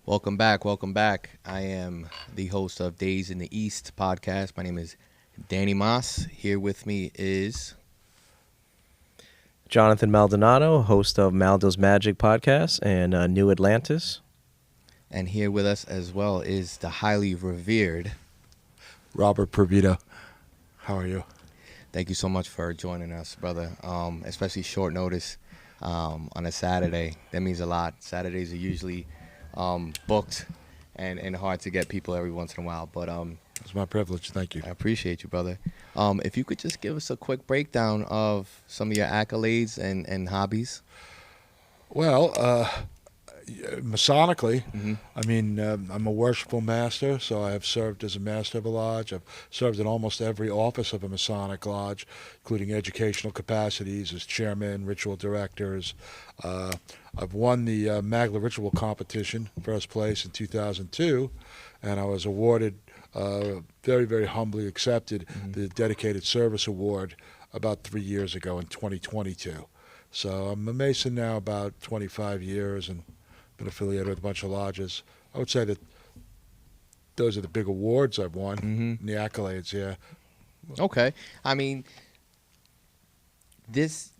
Welcome back. Welcome back. I am the host of Days in the East podcast. My name is Danny Moss. Here with me is Jonathan Maldonado, host of Maldos Magick podcast and New Atlantis. And here with us as well is the highly revered Robert Previto. How are you? Thank you so much for joining us, brother. Especially short notice on a Saturday. That means a lot. Saturdays are usually booked and hard to get people every once in a while. But It's my privilege. Thank you. I appreciate you, brother. If you could just give us a quick breakdown of some of your accolades and hobbies. Well, Masonically, Mm-hmm. I mean, I'm a worshipful master, so I have served as a master of a lodge. I've served in almost every office of a Masonic lodge, including educational capacities as chairman, ritual directors. I've won the Magla Ritual Competition, first place in 2002, and I was awarded, very, very humbly accepted, the Dedicated Service Award about 3 years ago in 2022. So I'm a Mason now about 25 years and been affiliated with a bunch of lodges. I would say that those are the big awards I've won, and the accolades, yeah. Okay. I mean, this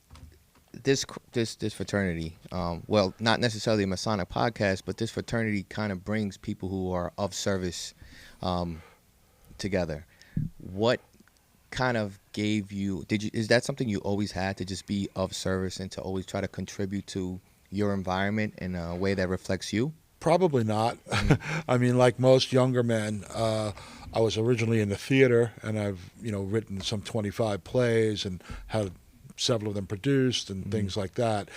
fraternity, well, not necessarily a Masonic podcast, but this fraternity kind of brings people who are of service together. What kind of gave you, is that something you always had, to just be of service and to always try to contribute to your environment in a way that reflects you? Probably not. I mean, like most younger men, I was originally in the theater, and I've written some 25 plays and had several of them produced and things like that.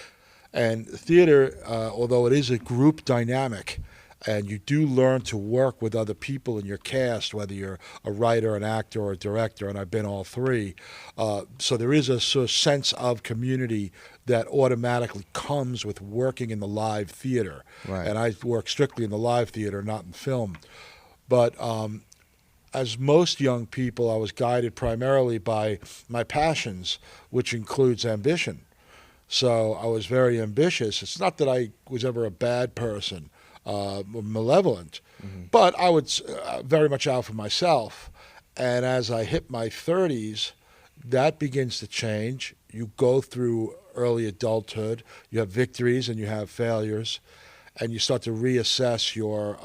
And theater, although it is a group dynamic, and you do learn to work with other people in your cast, whether you're a writer, an actor, or a director, and I've been all three. So there is a sort of sense of community that automatically comes with working in the live theater. Right. And I work strictly in the live theater, not in film. But as most young people, I was guided primarily by my passions, which includes ambition. So I was very ambitious. It's not that I was ever a bad person, malevolent, but I was very much out for myself. And as I hit my 30s, that begins to change. You go through early adulthood, you have victories and you have failures, and you start to reassess your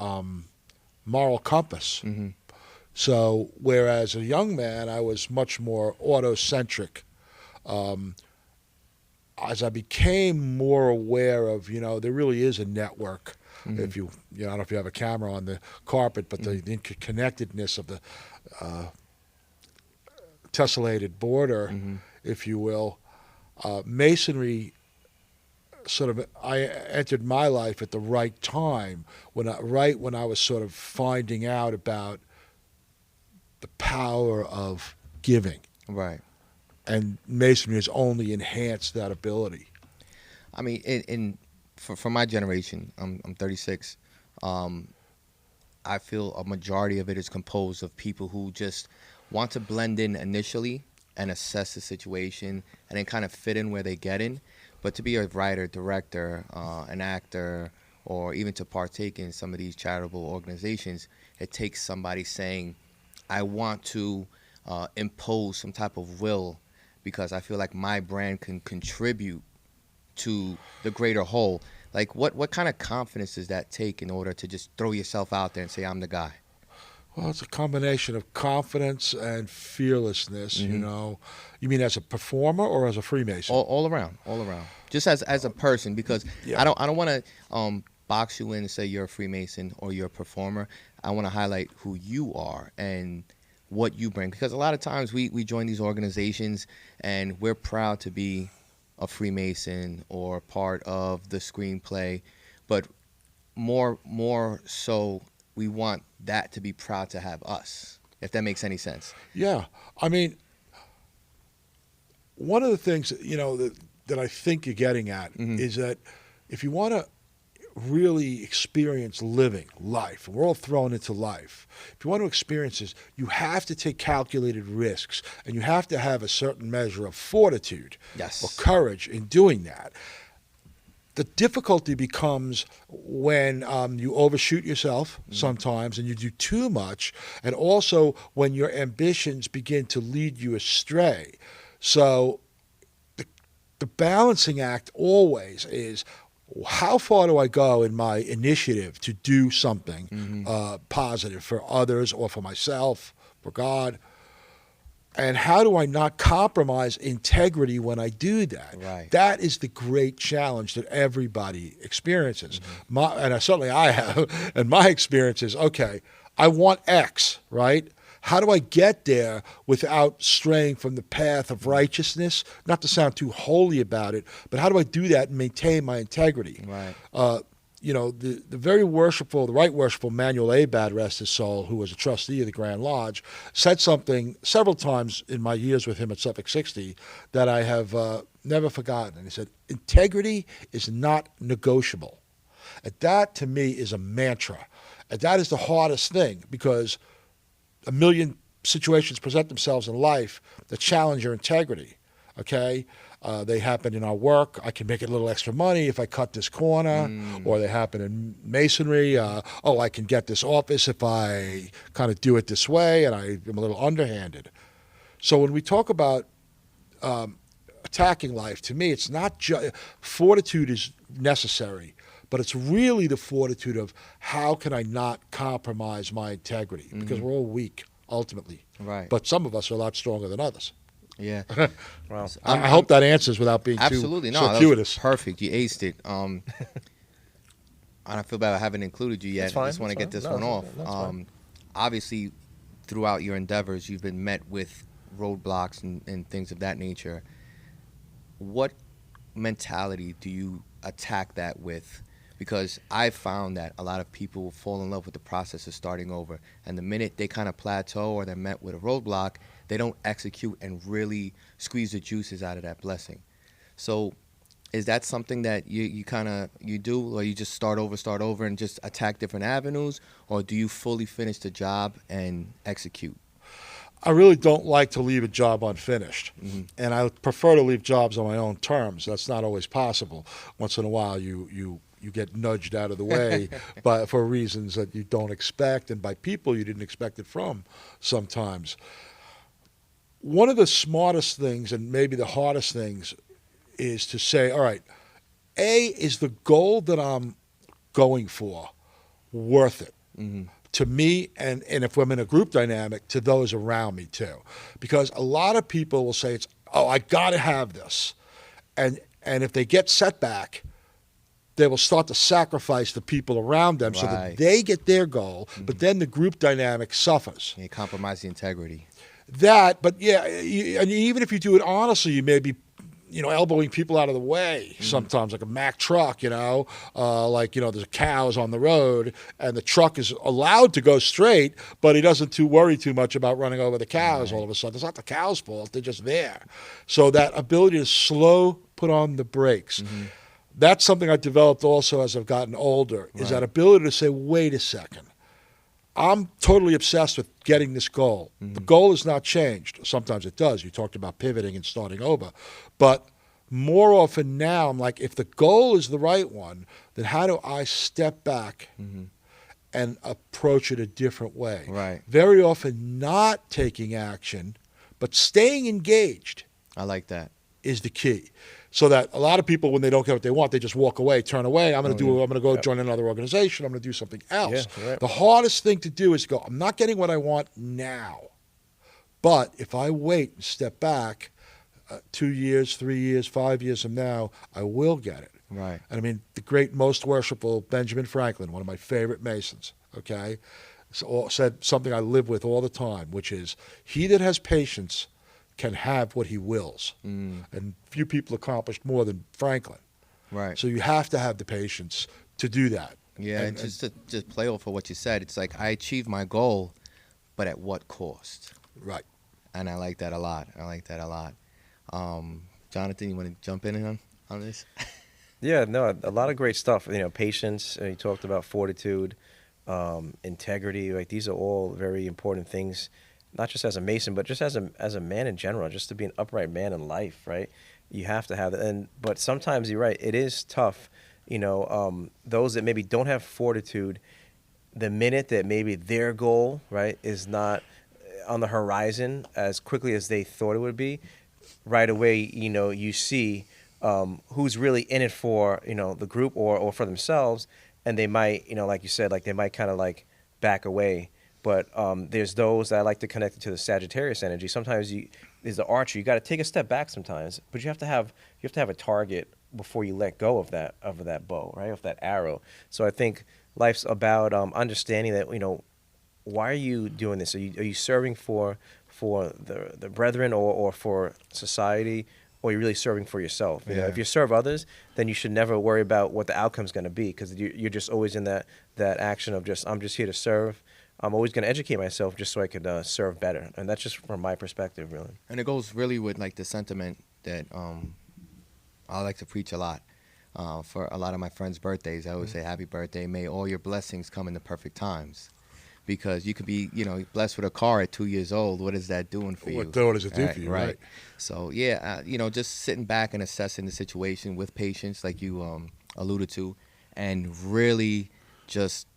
moral compass. So whereas a young man, I was much more autocentric. As I became more aware of, there really is a network. If you, I don't know if you have a camera on the carpet, but the interconnectedness of the tessellated border, if you will, Masonry I entered my life at the right time, when I was sort of finding out about the power of giving. Right. And Masonry has only enhanced that ability. I mean, for my generation, I'm 36. I feel a majority of it is composed of people who just want to blend in initially and assess the situation and then kind of fit in where they get in. But to be a writer, director, an actor, or even to partake in some of these charitable organizations, it takes somebody saying, I want to impose some type of will because I feel like my brand can contribute to the greater whole. Like, what kind of confidence does that take in order to just throw yourself out there and say, I'm the guy? Well, it's a combination of confidence and fearlessness, You mean as a performer or as a Freemason? All around. Just as a person, because I don't want to box you in and say you're a Freemason or you're a performer. I want to highlight who you are and what you bring. Because a lot of times we join these organizations and we're proud to be a Freemason or part of the screenplay, but more so we want that to be proud to have us, if that makes any sense. Yeah. I mean, one of the things, that I think you're getting at is that if you want to really experience living life, and we're all thrown into life, if you want to experience this, you have to take calculated risks, and you have to have a certain measure of fortitude or courage in doing that. The difficulty becomes when you overshoot yourself sometimes and you do too much, and also when your ambitions begin to lead you astray. So the balancing act always is, how far do I go in my initiative to do something positive for others or for myself, for God? And how do I not compromise integrity when I do that? Right. That is the great challenge that everybody experiences. Certainly I have. And my experience is, okay, I want X, right? How do I get there without straying from the path of righteousness? Not to sound too holy about it, but how do I do that and maintain my integrity? Right. The very worshipful, the right worshipful Manuel Abad, rest his soul, who was a trustee of the Grand Lodge, said something several times in my years with him at Suffolk 60 that I have never forgotten. And he said, integrity is not negotiable. And that, to me, is a mantra. And that is the hardest thing, because a million situations present themselves in life that challenge your integrity, okay? They happen in our work. I can make a little extra money if I cut this corner, or they happen in masonry. I can get this office if I kind of do it this way, and I'm a little underhanded. So when we talk about attacking life, to me, it's not just fortitude is necessary, but it's really the fortitude of how can I not compromise my integrity, because we're all weak ultimately. Right. But some of us are a lot stronger than others. Yeah. Well, I hope that answers without being Absolutely. too No, that was circuitous. perfect. You aced it. And I feel bad I haven't included you yet. That's fine, I just want to that's get this fine. one No, off. that's fine. Obviously, throughout your endeavors, you've been met with roadblocks and things of that nature. What mentality do you attack that with? Because I've found that a lot of people fall in love with the process of starting over. And the minute they kind of plateau or they're met with a roadblock, they don't execute and really squeeze the juices out of that blessing. So is that something that you do, or you just start over and just attack different avenues, or do you fully finish the job and execute? I really don't like to leave a job unfinished, and I prefer to leave jobs on my own terms. That's not always possible. Once in a while, you get nudged out of the way for reasons that you don't expect, and by people you didn't expect it from sometimes. One of the smartest things, and maybe the hardest things, is to say, all right, is the goal that I'm going for worth it? To me, and if I'm in a group dynamic, to those around me too. Because a lot of people will say, I got to have this. And if they get setback, they will start to sacrifice the people around them so that Right. they get their goal, but then the group dynamic suffers. You compromise the integrity. But yeah, and even if you do it honestly, you may be, elbowing people out of the way sometimes, like a Mack truck, there's cows on the road and the truck is allowed to go straight, but he doesn't worry too much about running over the cows all of a sudden. It's not the cow's fault, they're just there. So that ability to put on the brakes. That's something I developed also as I've gotten older, is that ability to say, wait a second. I'm totally obsessed with getting this goal. The goal has not changed. Sometimes it does. You talked about pivoting and starting over. But more often now, I'm like, if the goal is the right one, then how do I step back and approach it a different way? Right. Very often not taking action, but staying engaged I like that. is the key. So that a lot of people, when they don't get what they want, they just walk away, turn away. I'm going to go join another organization. I'm going to do something else. Yeah, right. The hardest thing to do is go, I'm not getting what I want now. But if I wait and step back 2 years, 3 years, 5 years from now, I will get it. Right. And I mean, the great, most worshipful Benjamin Franklin, one of my favorite Masons, okay, said something I live with all the time, which is, he that has patience can have what he wills. And few people accomplished more than Franklin. Right. So you have to have the patience to do that. Yeah, and just to play off of what you said, it's like I achieved my goal, but at what cost? Right. And I like that a lot. Jonathan, you want to jump in on this? Yeah, no, a lot of great stuff. Patience. You talked about fortitude, integrity. Like, these are all very important things, not just as a Mason, but just as a man in general. Just to be an upright man in life, right? You have to have that. But sometimes you're right. It is tough those that maybe don't have fortitude, the minute that maybe their goal, right, is not on the horizon as quickly as they thought it would be, right away, you see who's really in it for, the group or for themselves, and they might, like you said, like they might kind of like back away. But there's those that I like to connect it to the Sagittarius energy. Sometimes there's the archer. You got to take a step back sometimes, but you have to have a target before you let go of that bow, right, of that arrow. So I think life's about understanding that, why are you doing this? Are you serving for the brethren or for society, or you're really serving for yourself? Yeah. If you serve others, then you should never worry about what the outcome's going to be, because you're just always in that action of I'm just here to serve. I'm always going to educate myself just so I could serve better, and that's just from my perspective, really. And it goes really with like the sentiment that I like to preach a lot. For a lot of my friends' birthdays, I always say, "Happy birthday! May all your blessings come in the perfect times." Because you could be, blessed with a car at 2 years old. What is that doing for you? What does it do for you? Right. So yeah, just sitting back and assessing the situation with patience, like you alluded to, and really just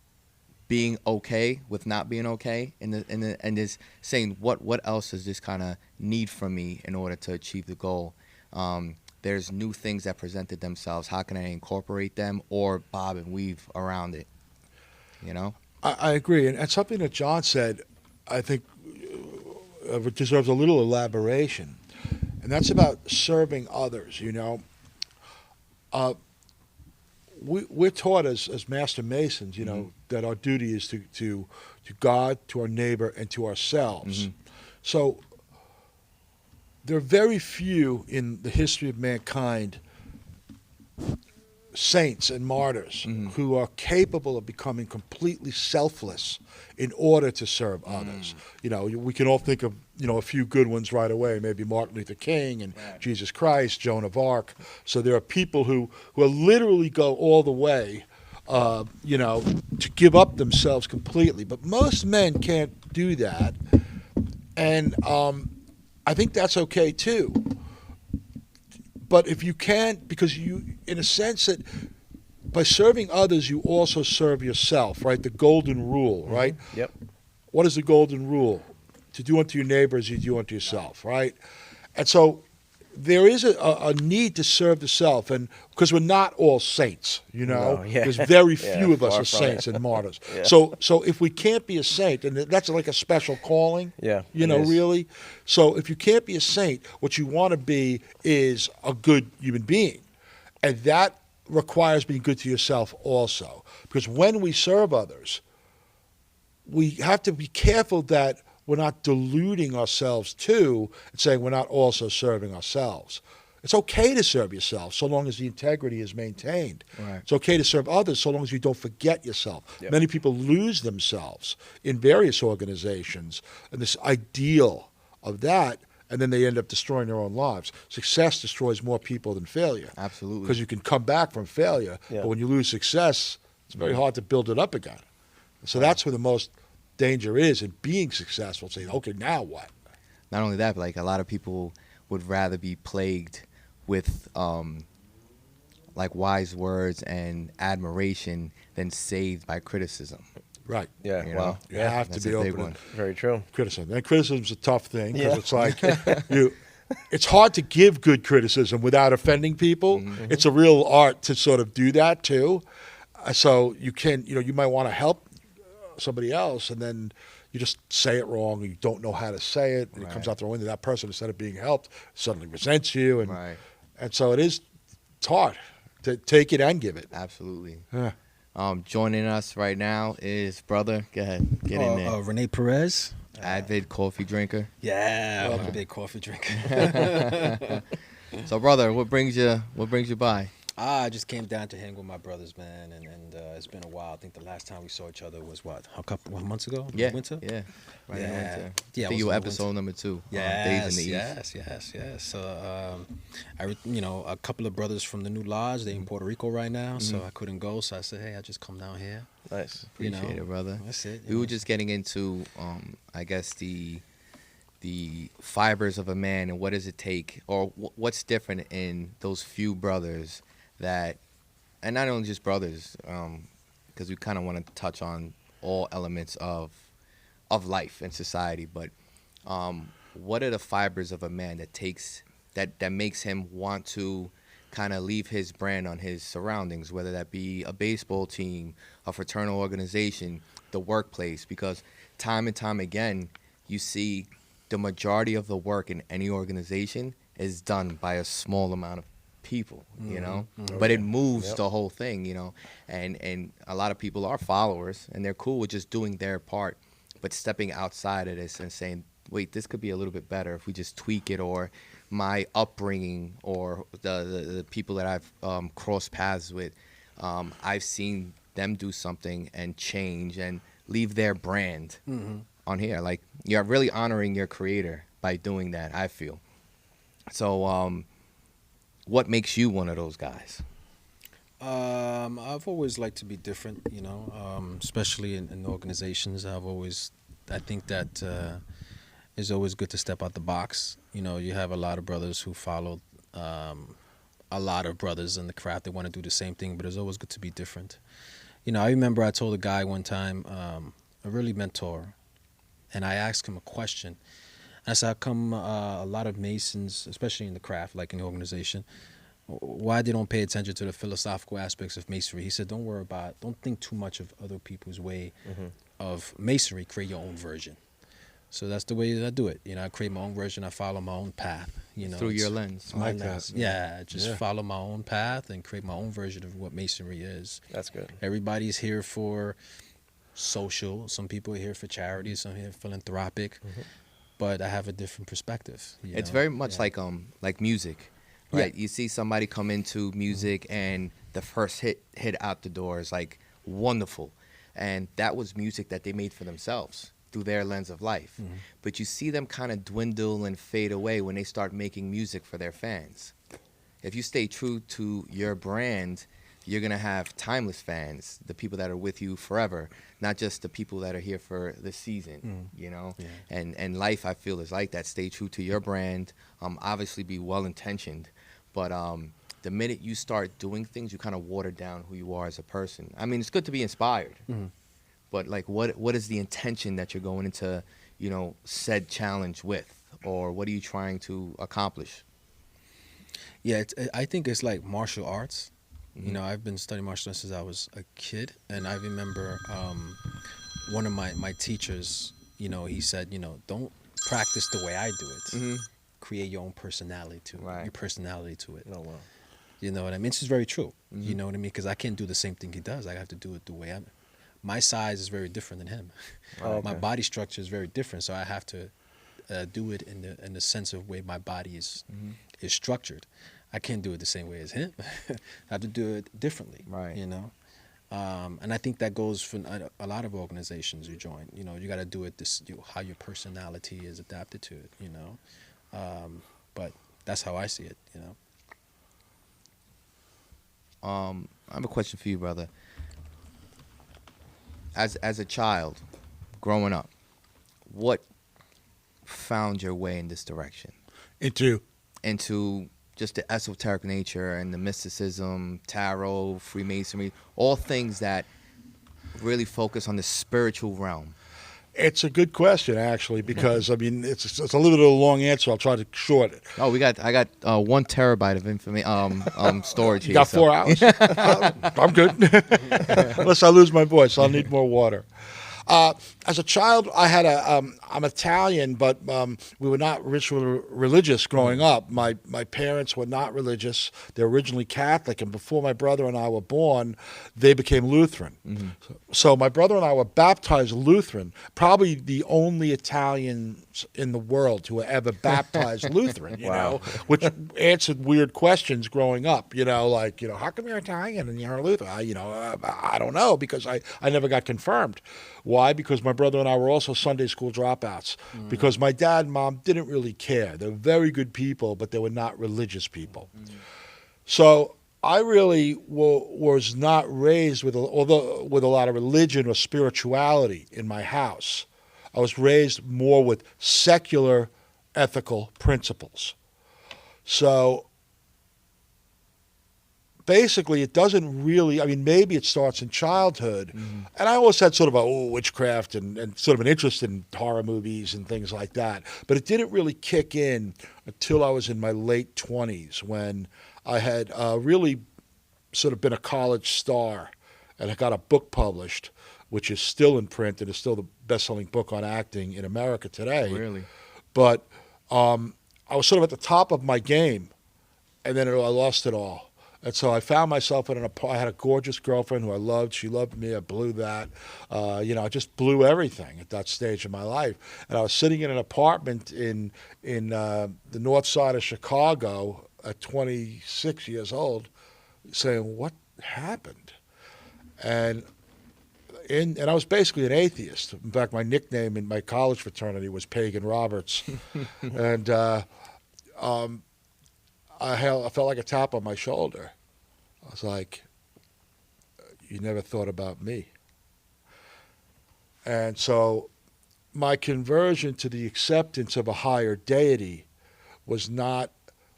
being okay with not being okay, and just saying what else does this kind of need from me in order to achieve the goal. There's new things that presented themselves. How can I incorporate them or bob and weave around it? I agree, and something that John said, I think, deserves a little elaboration, and that's about serving others. We're taught as Master Masons, that our duty is to God, to our neighbor, and to ourselves. So there are very few in the history of mankind, saints and martyrs, who are capable of becoming completely selfless in order to serve others. We can all think of a few good ones right away, maybe Martin Luther King and Jesus Christ, Joan of Arc. So there are people who literally go all the way, to give up themselves completely. But most men can't do that, and I think that's okay too. But if you can't, because you, in a sense that by serving others, you also serve yourself, right? The golden rule, right? Yep. What is the golden rule? To do unto your neighbor as you do unto yourself, right? And so there is a need to serve the self, and because we're not all saints, No, yeah. There's very few of us far are from saints it. and martyrs. Yeah. So if we can't be a saint, and that's like a special calling, Yeah, it is. really. So if you can't be a saint, what you want to be is a good human being, and that requires being good to yourself also. Because when we serve others, we have to be careful that we're not deluding ourselves too and saying we're not also serving ourselves. It's okay to serve yourself so long as the integrity is maintained. Right. It's okay to serve others so long as you don't forget yourself. Yep. Many people lose themselves in various organizations and this ideal of that, and then they end up destroying their own lives. Success destroys more people than failure. Absolutely. Because you can come back from failure, Yeah. but when you lose success, it's very hard to build it up again. So that's where the most danger is in being successful, saying, okay, now what? Not only that, but like a lot of people would rather be plagued with like wise words and admiration than saved by criticism. Right. Yeah. You Wow. know? You have to That's be a big open one. to Very true. criticism. And criticism's a tough thing because Yeah. it's like it's hard to give good criticism without offending people. It's a real art to sort of do that too. So you can, you might want to help somebody else, and then you just say it wrong, and you don't know how to say it, and it comes Right. out the window. That person, instead of being helped, suddenly resents you, and Right. and so it's hard to take it and give it. Absolutely. Yeah. Joining us right now is brother. Go ahead, get in there. Rene Perez. Avid coffee drinker. Yeah, I'm a big coffee drinker. So, brother, what brings you by? I just came down to hang with my brothers, man, and it's been a while. I think the last time we saw each other was a couple months ago? Yeah, Winter? yeah, right in the Yeah. winter. Yeah, I it think you were was in the episode winter. number 2. Yes, Days in the East. yes. So, a couple of brothers from the new lodge, they're in Puerto Rico right now, so I couldn't go. So I said, hey, I just come down here. Nice. Appreciate it, brother. That's it. We were just getting into, I guess the fibers of a man and what does it take, or what's different in those few brothers that and not only just brothers, because we kind of want to touch on all elements of life and society. But what are the fibers of a man that makes him want to kind of leave his brand on his surroundings, whether that be a baseball team, a fraternal organization, the workplace? Because time and time again, you see the majority of the work in any organization is done by a small amount of people, but it moves the whole thing, and a lot of people are followers and they're cool with just doing their part, but stepping outside of this and saying, wait, this could be a little bit better if we just tweak it, or my upbringing, or the people that I've crossed paths with, I've seen them do something and change and leave their brand on here. Like, you're really honoring your creator by doing that, I feel. So what makes you one of those guys? I've always liked to be different, especially in organizations. I think that it's always good to step out the box. You have a lot of brothers who follow a lot of brothers in the craft. They want to do the same thing, but it's always good to be different. I remember I told a guy one time, a really mentor, and I asked him a question. I said, how come a lot of Masons, especially in the craft, like in the organization, why they don't pay attention to the philosophical aspects of Masonry? He said, don't think too much of other people's way of Masonry. Create your own version. So that's the way that I do it. I create my own version. I follow my own path. Through your lens. My lens. Yeah, just follow my own path and create my own version of what Masonry is. That's good. Everybody's here for social. Some people are here for charity. Some are here philanthropic. But I have a different perspective. It's very much like music, right? You see somebody come into music and the first hit out the door is like wonderful, and that was music that they made for themselves through their lens of life. But you see them kind of dwindle and fade away when they start making music for their fans. If you stay true to your brand, you're going to have timeless fans, the people that are with you forever, not just the people that are here for the season, And life, I feel, is like that. Stay true to your brand, obviously be well-intentioned, but the minute you start doing things, you kind of water down who you are as a person. I mean, it's good to be inspired, but like, what is the intention that you're going into, said challenge with, or what are you trying to accomplish? Yeah, I think it's like martial arts. I've been studying martial arts since I was a kid, and I remember one of my teachers, he said, don't practice the way I do it. Create your own personality to it. Your personality to it. Oh, wow. You know what I mean? This is very true. You know what I mean? Because I can't do the same thing he does. I have to do it the way I'm. My size is very different than him. My body structure is very different, so I have to do it in the sense of way my body is structured. I can't do it the same way as him. I have to do it differently, and I think that goes for a lot of organizations you join. You got to do it how your personality is adapted to it. But that's how I see it. I have a question for you, brother. As a child, growing up, what found your way in this direction? Into just the esoteric nature and the mysticism, tarot, Freemasonry, all things that really focus on the spiritual realm. It's a good question, actually, because I mean it's a little bit of a long answer. I'll try to short it. Oh, I got 1 terabyte of information storage here. You got 4 hours. I'm good. Unless I lose my voice, I'll need more water. As a child, I had I'm Italian, but we were not religious growing up. My parents were not religious. They're originally Catholic, and before my brother and I were born, they became Lutheran. So my brother and I were baptized Lutheran, probably the only Italians in the world who were ever baptized Lutheran, you know, which answered weird questions growing up, how come you're Italian and you're a Lutheran? I don't know, because I never got confirmed. Why? Because my brother and I were also Sunday school dropouts. Because my dad and mom didn't really care. They were very good people, but they were not religious people. So I really was not raised with a lot of religion or spirituality in my house. I was raised more with secular ethical principles. So basically, it doesn't really, I mean, maybe it starts in childhood. And I always had sort of a witchcraft and sort of an interest in horror movies and things like that. But it didn't really kick in until I was in my late 20s, when I had really sort of been a college star and I got a book published, which is still in print and is still the best-selling book on acting in America today. Really? But I was sort of at the top of my game, and then I lost it all. And so I found myself I had a gorgeous girlfriend who I loved. She loved me. I blew that. I just blew everything at that stage of my life. And I was sitting in an apartment in the north side of Chicago at 26 years old, saying, what happened? And I was basically an atheist. In fact, my nickname in my college fraternity was Pagan Roberts. And I felt like a tap on my shoulder. I was like, you never thought about me. And so my conversion to the acceptance of a higher deity was not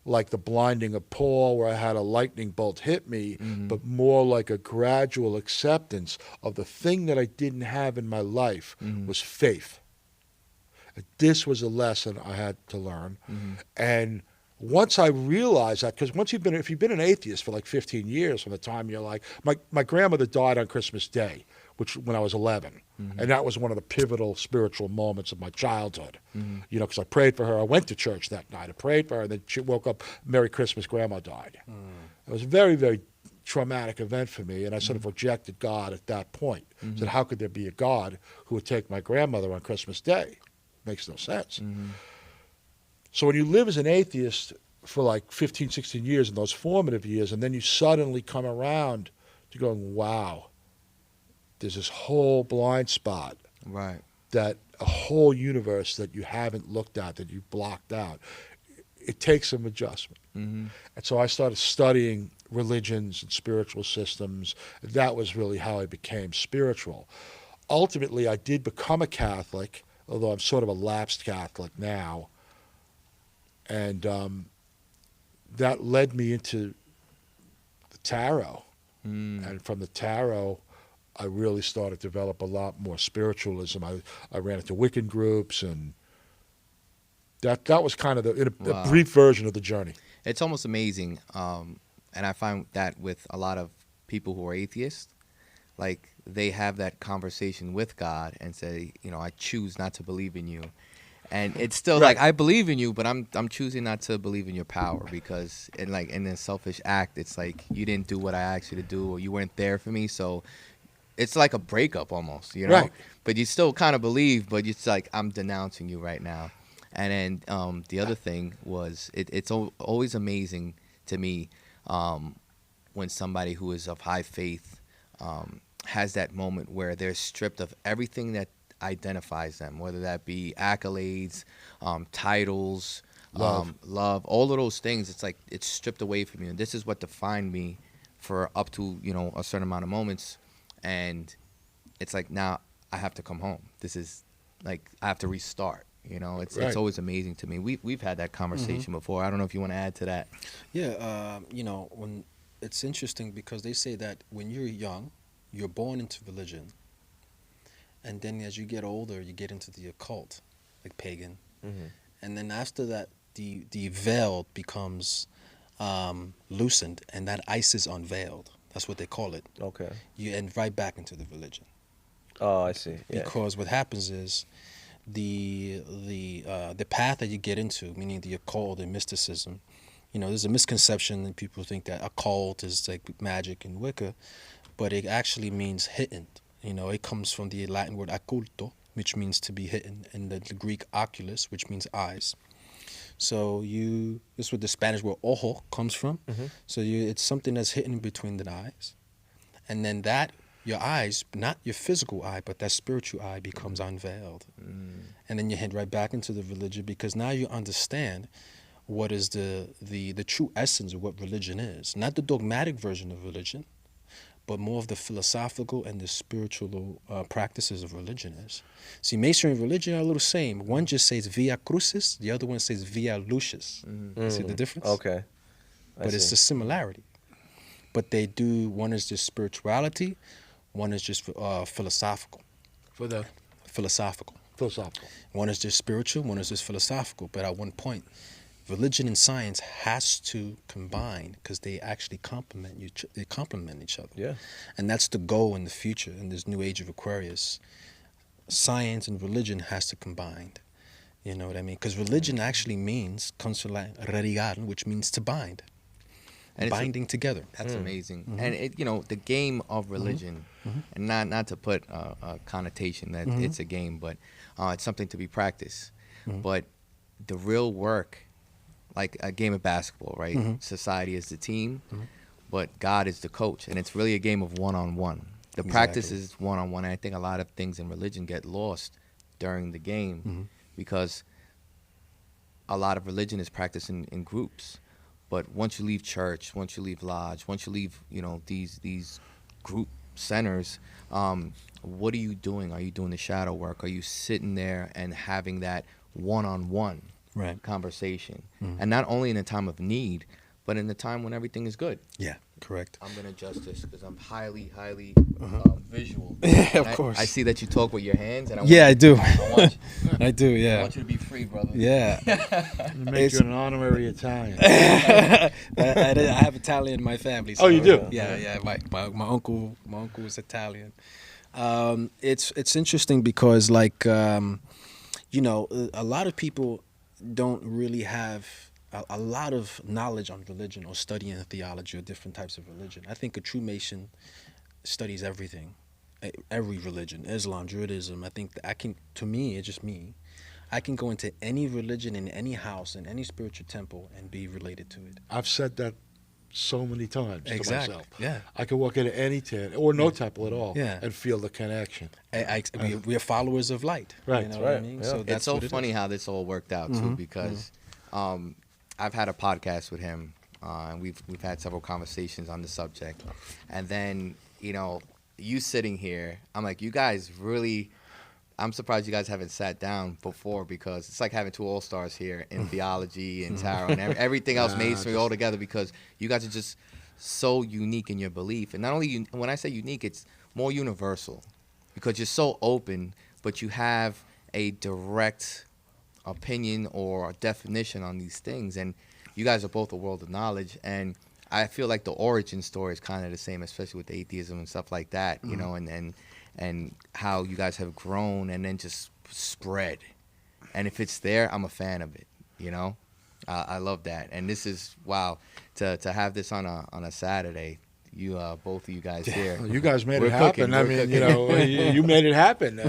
like the blinding of Paul, where I had a lightning bolt hit me, but more like a gradual acceptance of the thing that I didn't have in my life was faith. And this was a lesson I had to learn. And once I realized that, because if you've been an atheist for like 15 years from the time you're like, my grandmother died on Christmas Day, when I was 11. And that was one of the pivotal spiritual moments of my childhood. Because I prayed for her. I went to church that night. I prayed for her, and then she woke up, Merry Christmas, Grandma died. It was a very, very traumatic event for me, and I sort of rejected God at that point. I said, how could there be a God who would take my grandmother on Christmas Day? Makes no sense. So when you live as an atheist for like 15, 16 years in those formative years, and then you suddenly come around to going, wow, there's this whole blind spot. Right. That a whole universe that you haven't looked at, that you've blocked out. It takes some adjustment. And so I started studying religions and spiritual systems. That was really how I became spiritual. Ultimately, I did become a Catholic, although I'm sort of a lapsed Catholic now. And that led me into the tarot. And from the tarot, I really started to develop a lot more spiritualism. I ran into Wiccan groups, and that was kind of a brief version of the journey. It's almost amazing. And I find that with a lot of people who are atheists, like they have that conversation with God and say, I choose not to believe in you. And it's still like, I believe in you, but I'm choosing not to believe in your power, because in a selfish act, it's like you didn't do what I asked you to do, or you weren't there for me. So it's like a breakup almost, Right. But you still kind of believe, but it's like, I'm denouncing you right now. And then the other thing was, it's always amazing to me when somebody who is of high faith has that moment where they're stripped of everything that identifies them, whether that be accolades, titles, love, all of those things. It's like it's stripped away from you, and this is what defined me for up to a certain amount of moments. And it's like, now I have to come home. This is like, I have to restart. It's always amazing to me. We've had that conversation before. I don't know if you want to add to that. Yeah, when it's interesting, because they say that when you're young, you're born into religion. And then as you get older, you get into the occult, like pagan. And then after that, the veil becomes loosened, and that ice is unveiled. That's what they call it. Okay. You end right back into the religion. Oh, I see. Yeah. Because what happens is the path that you get into, meaning the occult and mysticism, there's a misconception that people think that occult is like magic and Wicca, but it actually means hidden. It comes from the Latin word occulto, which means to be hidden, and the Greek oculus, which means eyes. So this is where the Spanish word ojo comes from. So it's something that's hidden between the eyes. And then your eyes, not your physical eye, but that spiritual eye becomes unveiled. And then you head right back into the religion, because now you understand what is the true essence of what religion is. Not the dogmatic version of religion, but more of the philosophical and the spiritual practices of religion is. See, Masonry and religion are a little same. One just says Via Crucis, the other one says Via Lucis. See the difference? Okay. But it's a similarity. but they do. One is just spirituality, one is just philosophical. For the Philosophical. philosophical. One is just spiritual, one is just philosophical. But at one point, religion and science has to combine because they actually complement each other. Yeah. And that's the goal in the future in this new age of Aquarius. Science and religion has to combine. You know what I mean? Because religion actually comes from religar, which means to bind. And Binding together. That's amazing. And it, the game of religion, and not to put a connotation that it's a game, but it's something to be practiced. But the real work, like a game of basketball, right? Society is the team, but God is the coach, and it's really a game of one-on-one. The practice is one-on-one, and I think a lot of things in religion get lost during the game because a lot of religion is practiced in groups. But once you leave church, once you leave lodge, once you leave, these group centers, what are you doing? Are you doing the shadow work? Are you sitting there and having that one-on-one conversation? And not only in a time of need, but in the time when everything is good. Yeah, correct. I'm going to adjust this because I'm highly visual. Yeah, of course. I see that you talk with your hands. And I do. I do, yeah. I want you to be free, brother. Yeah. Make you an honorary Italian. I have Italian in my family. So, Oh, you do? Yeah. My uncle is Italian. It's interesting because a lot of people don't really have a lot of knowledge on religion or studying theology or different types of religion. I think a true Mason studies everything, every religion, Islam, Judaism. I think to me, it's just me. I can go into any religion in any house, in any spiritual temple and be related to it. I've said that so many times to myself. Yeah. I can walk into any temple or no temple at all Yeah. and feel the connection. We're followers of light. Right. You know Right. what I mean? Yeah. So It's that's so what it funny is. how this all worked out too, because I've had a podcast with him, and we've had several conversations on the subject, and then you sitting here, I'm like, you guys really. I'm surprised you guys haven't sat down before because it's like having two all-stars here in theology and tarot and everything else masonry all together because you guys are just so unique in your belief. And not only when I say unique, it's more universal because you're so open, but you have a direct opinion or definition on these things. And you guys are both a world of knowledge. And I feel like the origin story is kind of the same, especially with atheism and stuff like that, and how you guys have grown and then just spread. And if it's there, I'm a fan of it, I love that. And this is, wow, to have this on a Saturday, you both of you guys here. You guys made We're it happen. cooking, I we're mean, you made it happen.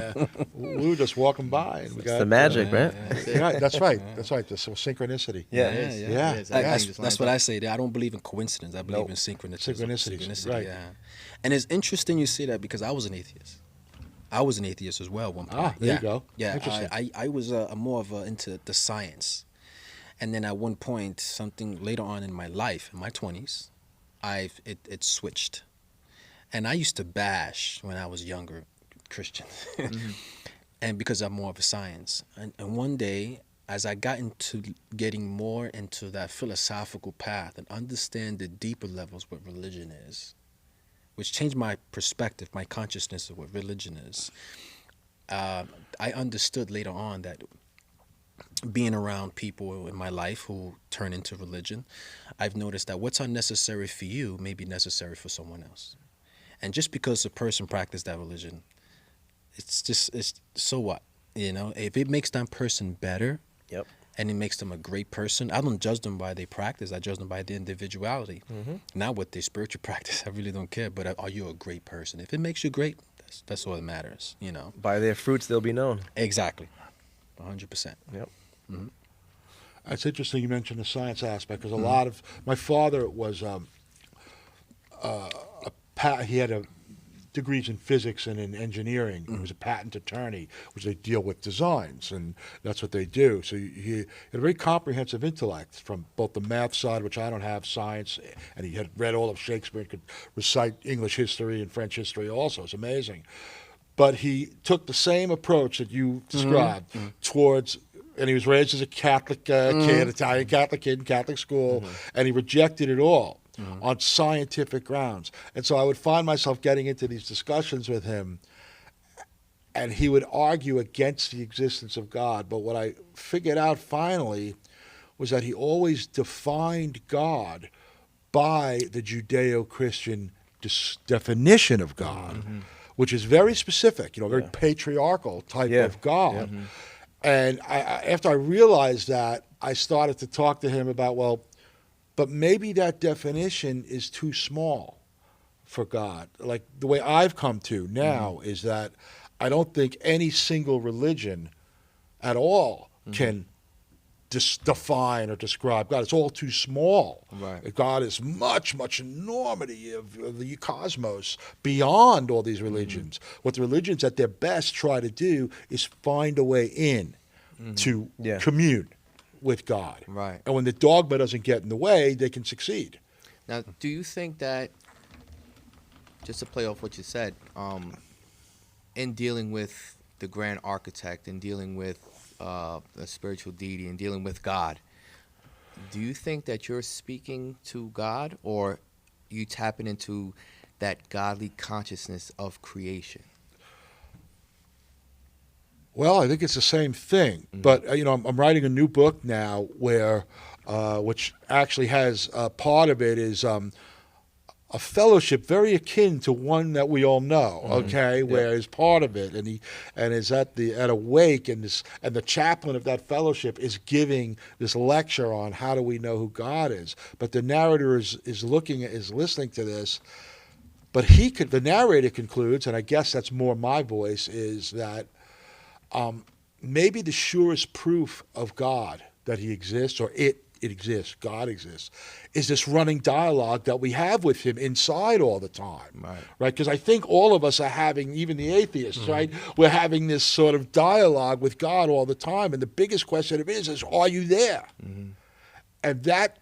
We were just walking by. And we It's got the magic, right? Yeah, that's right. That's right. The synchronicity. Yeah. It is. Yeah. It is. That's Everything just what lines I up. say. I don't believe in coincidence. I believe Nope. in synchronicity. Synchronicity, right. Yeah. And it's interesting you say that because I was an atheist. I was an atheist as well at one point. There you go. Yeah, Interesting. I was more of into the science. And then at one point, something later on in my life, in my 20s, it switched. And I used to bash when I was younger, Christian. And because I'm more of a science. And one day, as I got into getting more into that philosophical path and understand the deeper levels what religion is, which changed my perspective, my consciousness of what religion is, I understood later on that being around people in my life who turn into religion, I've noticed that what's unnecessary for you may be necessary for someone else. And just because a person practiced that religion, it's so what? If it makes that person better, Yep. and it makes them a great person, I don't judge them by their practice. I judge them by their individuality, not what their spiritual practice. I really don't care. But are you a great person? If it makes you great, that's all that matters. By their fruits they'll be known. Exactly, 100%. Yep. It's interesting you mentioned the science aspect because a lot of my father was he had degrees in physics and in engineering. He was a patent attorney, which they deal with designs, and that's what they do. So he had a very comprehensive intellect from both the math side, which I don't have, science, and he had read all of Shakespeare and could recite English history and French history also. It's amazing. But he took the same approach that you described towards, and he was raised as a Catholic kid, Italian Catholic kid in Catholic school, and he rejected it all. on scientific grounds. And so I would find myself getting into these discussions with him, and he would argue against the existence of God. But what I figured out finally was that he always defined God by the Judeo-Christian definition of God, which is very specific, very patriarchal type of God. And after I realized that, I started to talk to him about, well, but maybe that definition is too small for God. Like the way I've come to now is that I don't think any single religion at all can define or describe God. It's all too small. Right. God is much, much enormity of the cosmos beyond all these religions. What the religions at their best try to do is find a way in to commune with God. Right. And when the dogma doesn't get in the way, they can succeed. Now, do you think that, just to play off what you said, in dealing with the grand architect, in dealing with a spiritual deity, and dealing with God, do you think that you're speaking to God, or you tapping into that godly consciousness of creation? Well, I think it's the same thing. But, I'm writing a new book now where, which actually has part of it is a fellowship very akin to one that we all know, where is part of it, and is at a wake, and the chaplain of that fellowship is giving this lecture on how do we know who God is. But the narrator is listening to this, but the narrator concludes, and I guess that's more my voice, is that maybe the surest proof of God that he exists, or it exists, God exists, is this running dialogue that we have with him inside all the time. Right? Because I think all of us are having, even the atheists, right? We're having this sort of dialogue with God all the time. And the biggest question of it is, are you there? And that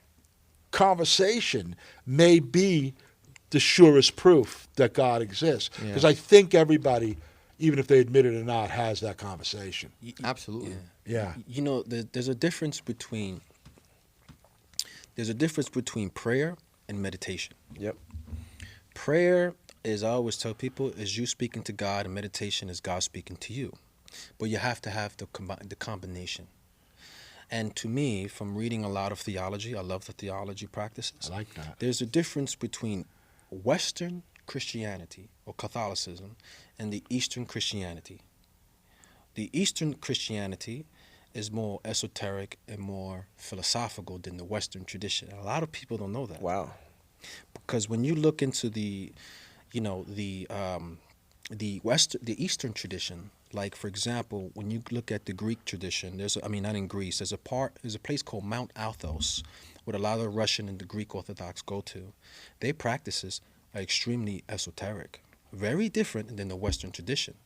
conversation may be the surest proof that God exists. Because I think everybody, even if they admit it or not, has that conversation. Absolutely. Yeah. There's a difference between prayer and meditation. Yep. Prayer is, I always tell people, is you speaking to God, and meditation is God speaking to you. But you have to have the combination. And to me, from reading a lot of theology, I love the theology practices. I like that. There's a difference between Western Christianity or Catholicism and the Eastern Christianity. The Eastern Christianity is more esoteric and more philosophical than the Western tradition. And a lot of people don't know that. Wow. Because when you look into the Eastern tradition, like for example, when you look at the Greek tradition, not in Greece, there's a place called Mount Athos, where a lot of the Russian and the Greek Orthodox go to. Their practices are extremely esoteric, very different than the Western tradition.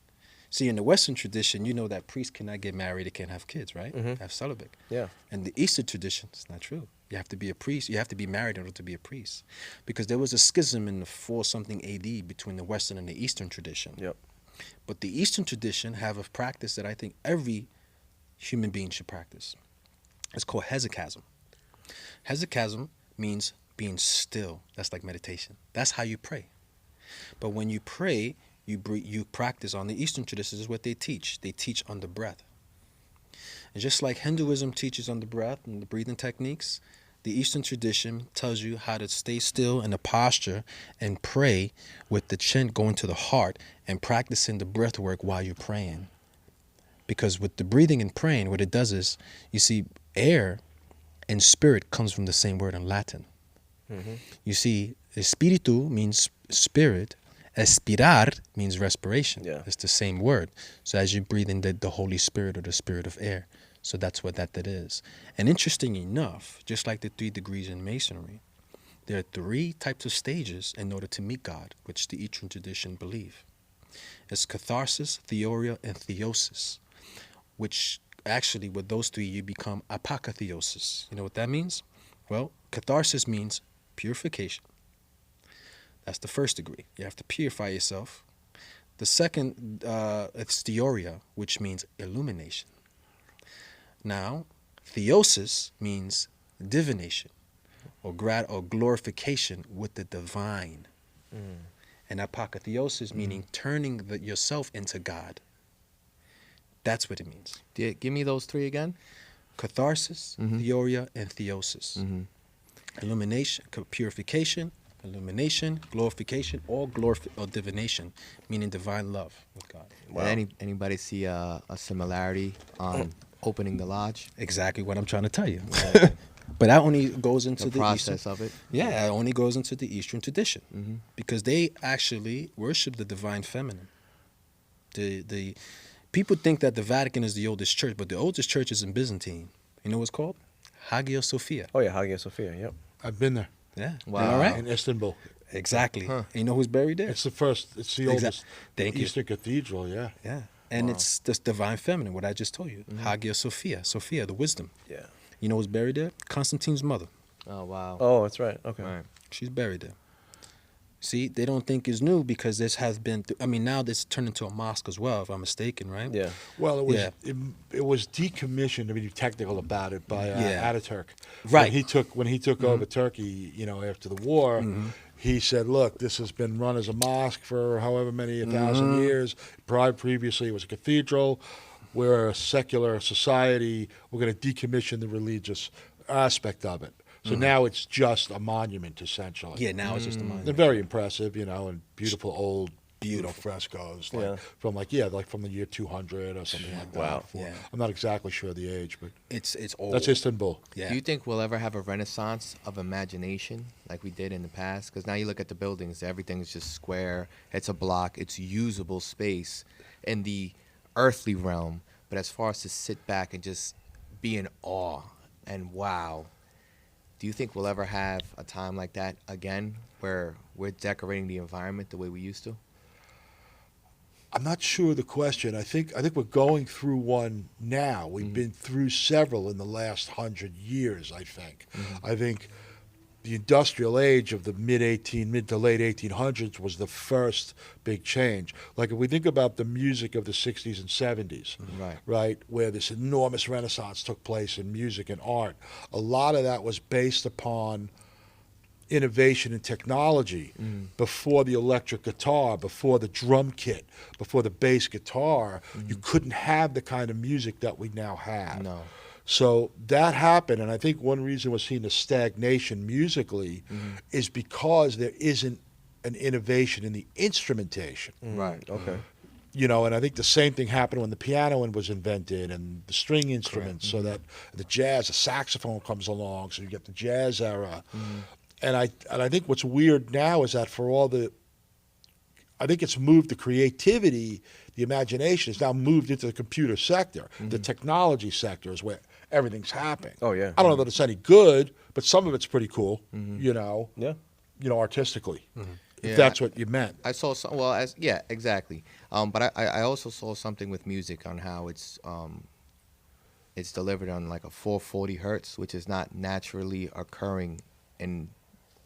See, in the Western tradition, that priests cannot get married, they can't have kids, right? Have celibate. Yeah. And the Eastern tradition, it's not true. You have to be a priest. You have to be married in order to be a priest. Because there was a schism in the 4-something AD between the Western and the Eastern tradition. Yep. But the Eastern tradition have a practice that I think every human being should practice. It's called hesychasm. Hesychasm means being still. That's like meditation. That's how you pray. But when you pray, you practice on the Eastern tradition. This is what they teach. They teach on the breath. And just like Hinduism teaches on the breath and the breathing techniques, the Eastern tradition tells you how to stay still in a posture and pray with the chin going to the heart and practicing the breath work while you're praying. Because with the breathing and praying, what it does is, you see, air and spirit comes from the same word in Latin. You see, espíritu means spirit. Expirar means respiration. Yeah. It's the same word. So as you breathe in the Holy Spirit or the spirit of air. So that's what that is. And interesting enough, just like the 3 degrees in Masonry, there are 3 types of stages in order to meet God, which the Eastern tradition believe. It's catharsis, theoria, and theosis, which actually with those 3 you become apocatheosis. You know what that means? Well, catharsis means purification. That's the first degree. You have to purify yourself. The second, it's theoria, which means illumination. Now, theosis means divination or glorification with the divine. And apotheosis meaning turning yourself into God. That's what it means. Give me those three again. Catharsis, theoria, and theosis. Illumination, purification, illumination, glorification, or divination, meaning divine love with God. Wow. Anybody see a similarity on opening the lodge? Exactly what I'm trying to tell you. But that only goes into the process Eastern, of it. Yeah, it only goes into the Eastern tradition because they actually worship the divine feminine. The people think that the Vatican is the oldest church, but the oldest church is in Byzantine. You know what's called? Hagia Sophia. Oh yeah, Hagia Sophia. Yep. I've been there. Yeah. Wow. All right. In Istanbul. Exactly. Huh. And you know who's buried there? It's the oldest Thank you. Eastern cathedral, yeah. Yeah. And Wow. it's this divine feminine, what I just told you. Hagia Sophia. Sophia, the wisdom. Yeah. You know who's buried there? Constantine's mother. Oh wow. Oh, that's right. Okay. Right. She's buried there. See, they don't think it's new because this has been, now this turned into a mosque as well, if I'm mistaken, right? Yeah. Well, it was Yeah. it was decommissioned, to be technical about it, by Yeah. Ataturk. Right. When he took over Turkey, after the war, he said, "Look, this has been run as a mosque for however many 1,000 years. Previously, it was a cathedral. We're a secular society. We're going to decommission the religious aspect of it. So now it's just a monument, essentially. Yeah, now it's just a They're monument. very impressive, and beautiful old, Beautiful. frescoes, Yeah. from the year 200 or something like that. Wow. For- Yeah. I'm not exactly sure the age, but It's old. that's Istanbul. Yeah. Do you think we'll ever have a renaissance of imagination like we did in the past? Because now you look at the buildings, everything's just square. It's a block. It's usable space in the earthly realm. But as far as to sit back and just be in awe and wow, do you think we'll ever have a time like that again where we're decorating the environment the way we used to? I'm not sure the question. I think we're going through one now. We've been through several in the last 100 years, I think. I think the industrial age of the mid to late 1800s was the first big change. Like if we think about the music of the 60s and 70s, right, where this enormous renaissance took place in music and art, a lot of that was based upon innovation and technology. Before the electric guitar, before the drum kit, before the bass guitar, you couldn't have the kind of music that we now have. No. So that happened, and I think one reason we're seeing a stagnation musically is because there isn't an innovation in the instrumentation. Right. Okay. And I think the same thing happened when the piano was invented and the string instruments, so that the jazz, the saxophone comes along, so you get the jazz era. And I think what's weird now is that I think it's moved the creativity, the imagination has now moved into the computer sector. The technology sector is where everything's happening. Oh, yeah. I don't know that it's any good, but some of it's pretty cool, Yeah. Artistically, if Yeah, that's what you meant. I saw some. Well, yeah, exactly. But I also saw something with music on how it's delivered on like a 440 hertz, which is not naturally occurring in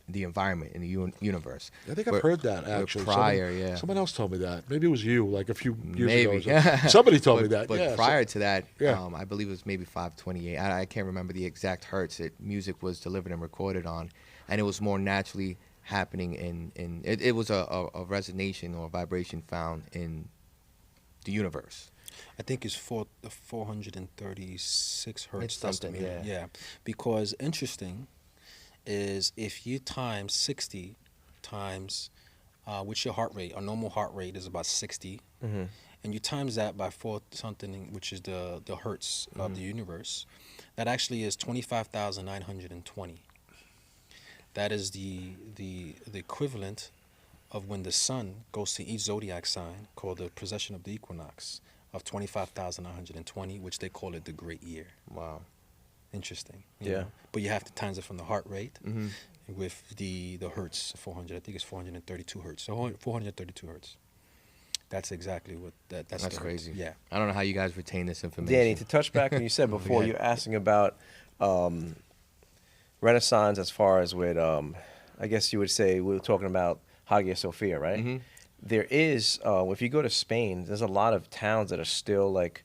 the environment in the universe. I think I've heard that we're actually. prior, Someone else told me that. Maybe it was you, like a few years Maybe. ago. Somebody told me But- that. But yeah, prior to that, Yeah. I believe it was maybe 528. I can't remember the exact hertz that music was delivered and recorded on, and it was more naturally happening in it was a resonation or a vibration found in the universe. I think it's 436 hertz. It's That's the something, meter. yeah. Yeah. Because interesting is if you times 60 times, which your heart rate, our normal heart rate is about 60, and you times that by 4 something, which is the hertz of the universe, that actually is 25,920. That is the equivalent of when the sun goes to each zodiac sign, called the precession of the equinox, of 25,920, which they call it the great year. Wow. Interesting. Yeah. But you have to times it from the heart rate with the hertz, 400. I think it's 432 hertz. So 432 hertz. That's exactly what that's That's the hertz. crazy. Yeah. I don't know how you guys retain this information. Danny, to touch back on you said before, Yeah. you're asking about Renaissance as far as with, I guess you would say, we were talking about Hagia Sophia, right? There is, if you go to Spain, there's a lot of towns that are still like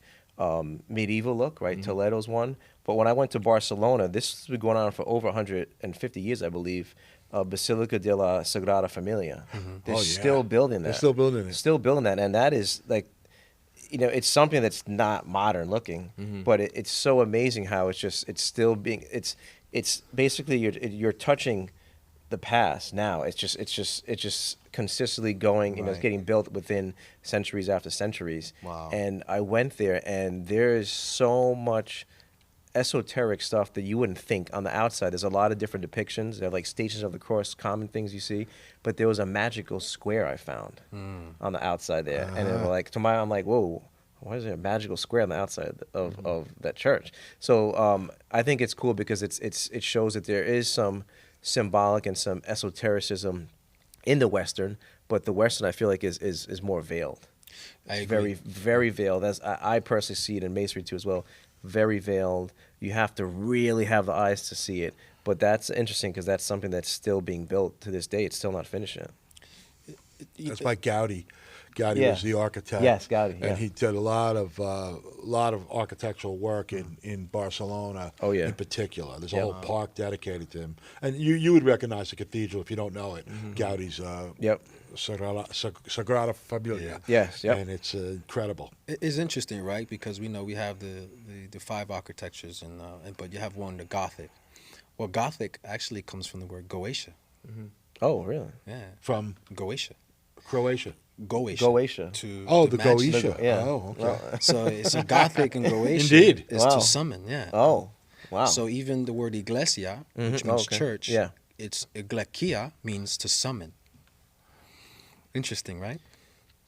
medieval look, right? Toledo's one. But when I went to Barcelona, this has been going on for over 150 years, I believe. Basilica de la Sagrada Familia. They're Oh, yeah. still building that. They're still building it. Still building that, and that is like, it's something that's not modern looking, but it's so amazing how it's still being. It's basically you're touching the past now. It's just consistently going. It's Right. getting built within centuries after centuries. Wow. And I went there, and there is so much esoteric stuff that you wouldn't think on the outside. There's a lot of different depictions. They're like Stations of the Cross, common things you see. But there was a magical square I found on the outside there, and it was like I'm like, whoa. Why is there a magical square on the outside of that church? So I think it's cool because it shows that there is some symbolic and some esotericism in the Western, but the Western I feel like is more veiled. I It's agree. very, very veiled. I personally see it in Masonry too as well. Very veiled. You have to really have the eyes to see it. But that's interesting because that's something that's still being built to this day. It's still not finished yet. That's by Gaudi. Gaudi Yeah. was the architect. Yes, Gaudi, yeah. And he did a lot of architectural work in Barcelona. Oh, yeah. In particular, there's a Yeah. whole park dedicated to him. And you would recognize the cathedral if you don't know it. Gaudi's Yep. Sagrada Familia. Yes, yep. And it's incredible. It's interesting, right? Because we know we have the five architectures, but you have one, the Gothic. Well, Gothic actually comes from the word Goetia. Oh, really? Yeah, From Goetia. Croatia. Goetia. Goetia. Oh, to the match Goetia. Yeah. Oh, okay. So it's a Gothic and Goetia. Indeed. Is Wow. to summon, yeah. Oh, wow. So even the word iglesia, which Mhm. means Okay. church, Yeah. it's iglekia means to summon. Interesting, right?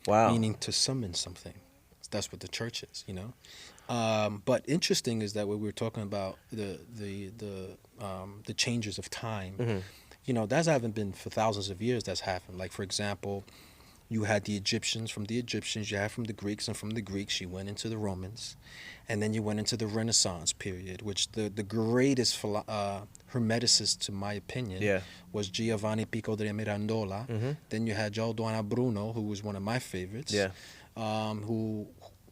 Wow. Meaning to summon something. That's what the church is, But interesting is that when we were talking about the changes of time, that haven't been for thousands of years. That's happened. Like for example, you had the Egyptians. From the Egyptians, you had from the Greeks, and from the Greeks, you went into the Romans, and then you went into the Renaissance period, which the greatest hermeticist, to my opinion, Yeah. was Giovanni Pico della Mirandola. Then you had Giordano Bruno, who was one of my favorites, Yeah. who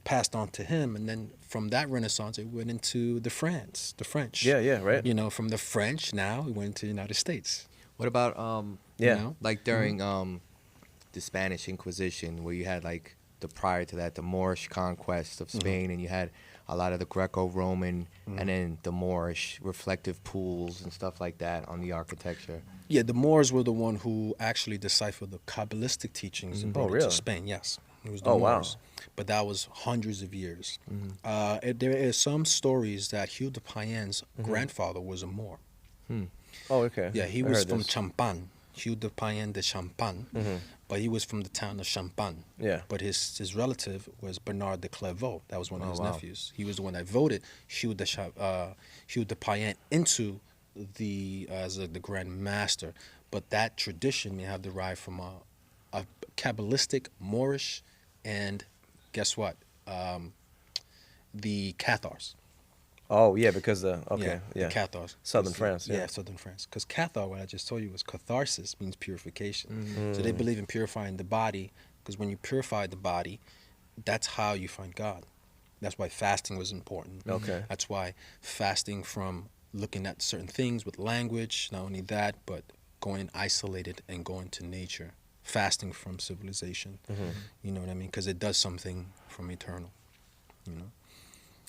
passed on to him, and then from that Renaissance, it went into the French. Yeah, yeah, right. From the French, now it went to the United States. What about Yeah. like during the Spanish Inquisition, where you had like prior to that the Moorish conquest of Spain, and you had a lot of the Greco-Roman and then the Moorish reflective pools and stuff like that on the architecture. Yeah, the Moors were the one who actually deciphered the Kabbalistic teachings and brought it really? to Spain. Yes, it was the Oh, wow. Moors. But that was hundreds of years. There are some stories that Hugh de Payen's grandfather was a Moor. Oh, okay. Yeah, he I was heard from this. Champagne, Hugh de Payen de Champagne, but he was from the town of Champagne. Yeah. But his relative was Bernard de Clairvaux. That was one of his wow. nephews. He was the one that voted Hugh de Payen into as the Grand Master. But that tradition may have derived from a Kabbalistic Moorish, and guess what? The Cathars. Oh, yeah, because the The Cathars. Southern It's- France, yeah. Yeah, Southern France. Because Cathar, what I just told you, was catharsis, means purification. So they believe in purifying the body, because when you purify the body, that's how you find God. That's why fasting was important. Okay. That's why fasting from looking at certain things with language, not only that, but going isolated and going to nature. Fasting from civilization. You know what I mean? Because it does something from eternal.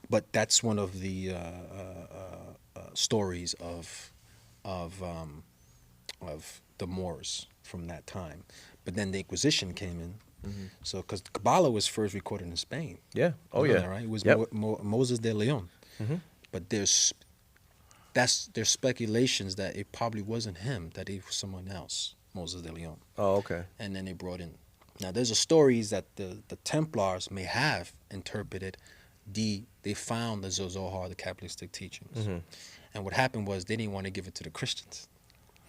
But that's one of the stories of the Moors from that time. But then the Inquisition came in. So, because Kabbalah was first recorded in Spain. Yeah. Oh, You know yeah. that, right? It was Yep. Moses de Leon. But there's speculations that it probably wasn't him, that it was someone else, Moses de Leon. Oh, okay. And then they brought in. Now, there's stories that the Templars may have interpreted they found the Zohar, the Kabbalistic teachings. And what happened was they didn't want to give it to the Christians,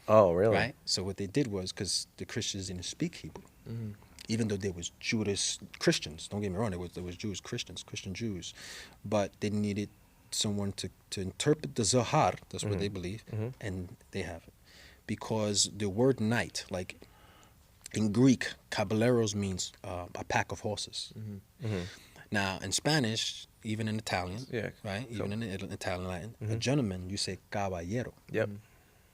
Oh, really? right? So what they did was, because the Christians didn't speak Hebrew, even though there was Jewish Christians, don't get me wrong, there was Jewish Christians, Christian Jews, but they needed someone to interpret the Zohar, that's what they believe, and they have it. Because the word knight, like in Greek, caballeros means a pack of horses. Now, in Spanish, even in Italian, Yeah. right? So- Even in Italian Latin, a gentleman, you say caballero, Yep.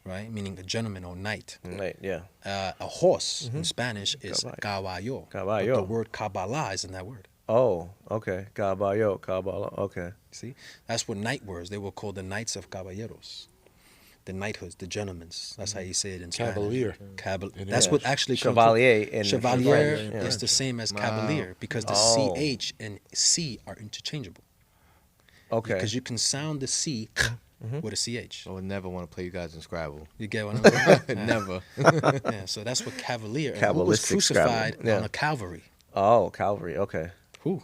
right? Meaning a gentleman or knight. Right. Yeah. A horse in Spanish is Caballo. caballo. Caballo. But the word Kabbalah is in that word. Oh. Okay. Caballo. Caballo. Okay. See? That's what knight words. They were called the knights of caballeros. The knighthoods, the gentlemen's. That's how you say it in Spanish. Cavalier. That's what actually comes Chevalier in Chevalier French, is yeah. the same as Wow. cavalier because the Oh. CH and C are interchangeable. Okay. Because you can sound the C with a CH. I would never want to play you guys in Scrabble. You get what I'm saying? Never. Yeah, so that's what cavalier. And who was Kabbalistic crucified Scrabble, yeah. on a Calvary? Oh, Calvary. Okay. Who?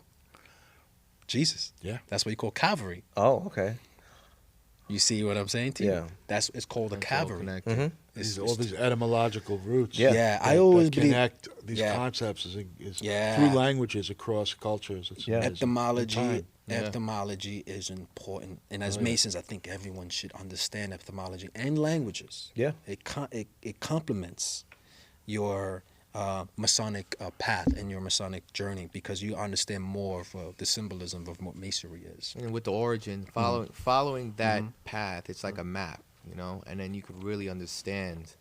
Jesus. Yeah. That's what you call Calvary. Oh, okay. You see what I'm saying to you? Yeah. It's called a It's all Calvary. connected. These, all these etymological roots. Yeah. Yeah, I that always believe connect these Yeah. concepts is Yeah. through languages across cultures. It's Yeah. amazing. etymology. Time. Yeah. Etymology is important, and as Oh, yeah. Masons, I think everyone should understand etymology and languages. Yeah. It complements your Masonic path and your Masonic journey because you understand more of the symbolism of what Masonry is. And with the origin, following that path, it's like a map, you know, and then you could really understand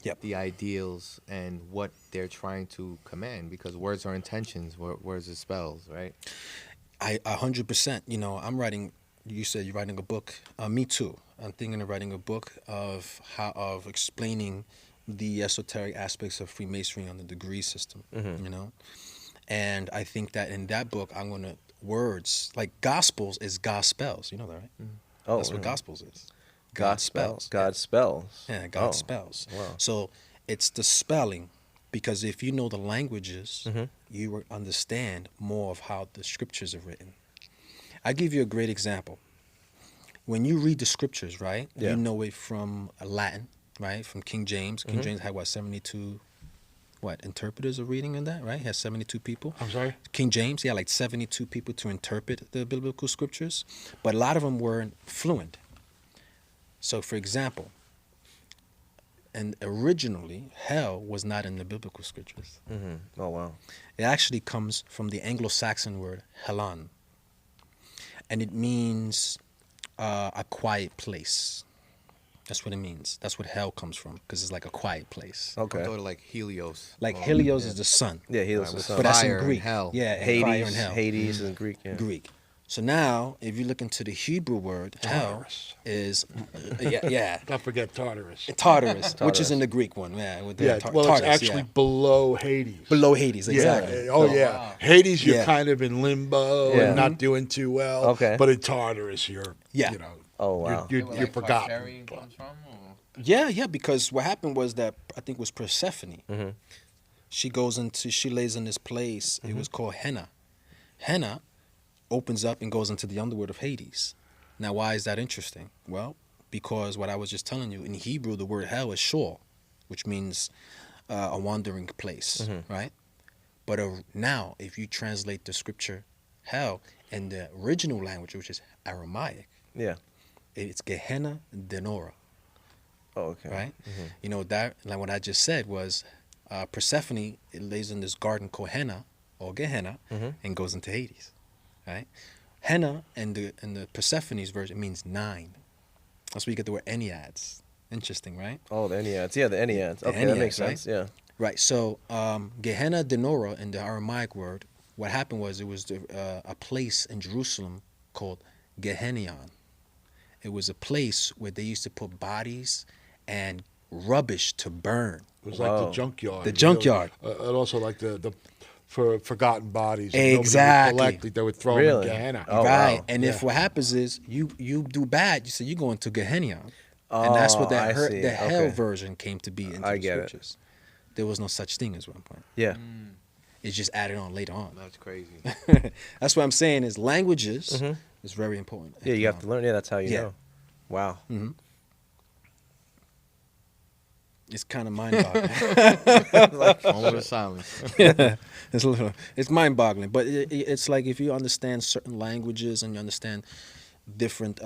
Yep. the ideals and what they're trying to command, because words are intentions, words are spells, right? 100%. You know, I'm writing. You said you're writing a book. Me too. I'm thinking of writing a book of explaining the esoteric aspects of Freemasonry on the degree system. You know, and I think that in that book, I'm gonna words like gospels is gospels. You know that, right? Oh, That's what yeah. gospels is. God spells. God spells. Yeah, God Oh, spells. wow. So it's the spelling, because if you know the languages, you will understand more of how the scriptures are written. I give you a great example. When you read the scriptures, right? Yeah. You know it from Latin, right? From King James. King James had 72 interpreters of reading in that, right? He has 72 people. I'm sorry? King James, he had like 72 people to interpret the biblical scriptures, but a lot of them weren't fluent. So, for example, and originally, hell was not in the biblical scriptures. Oh, wow. It actually comes from the Anglo-Saxon word helan, and it means a quiet place. That's what it means. That's what hell comes from, because it's like a quiet place. Okay. I thought of like Helios. Like or- Helios yeah. is the sun, Yeah, he Right, was with the but that's in fire and Greek. hell. Yeah, and fire and hell. Hades in Greek. Yeah. Greek. So now, if you look into the Hebrew word, hell Tartarus. is, yeah, Don't forget Tartarus. Tartarus, which is in the Greek one. Yeah, with the Yeah, well, Tartarus, it's actually yeah. below Hades. Below Hades, exactly. Yeah. Oh, So- yeah. Hades, you're Yeah. kind of in limbo Yeah. and not doing too well. Okay. But in Tartarus, you're, Yeah. you know, Oh, wow. you're forgotten. Yeah, because what happened was that I think it was Persephone. She lays in this place. It was called Henna. Henna opens up and goes into the underworld of Hades. Now, why is that interesting? Well, because what I was just telling you, in Hebrew, the word hell is Sheol, which means a wandering place, right? But now, if you translate the scripture hell in the original language, which is Aramaic, Yeah. it's Gehenna Denora. Oh, okay. Right? You know, that, like what I just said was Persephone, it lays in this garden called Henna or Gehenna and goes into Hades. Right? Henna in the Persephone's version means 9. That's where you get the word Enneads. Interesting, right? Oh, the Enneads. Yeah, the Enneads. The Okay, that Enneads, makes right? sense. Yeah. Right. So Gehenna Denora in the Aramaic word, what happened was it was a place in Jerusalem called Gehennion. It was a place where they used to put bodies and rubbish to burn. It was like the Wow. junkyard. The you know, junkyard. and also like the for forgotten bodies. that Exactly. Nobody would collect, they would throw Really? them in Gehenna. Oh, Right. wow. And if Yeah. what happens is you do bad, you say you go into Gehenna. And that's what Oh, I see. the hell Okay. version came to be into I the get it. scriptures. There was no such thing as one point. Yeah. It's just added on later on. That's crazy. That's what I'm saying is languages is very important. Yeah, you have to learn. Yeah, that's how you Yeah. know. Wow. It's kind of mind-boggling. Moment of silence. It's mind-boggling, but it's like if you understand certain languages and you understand different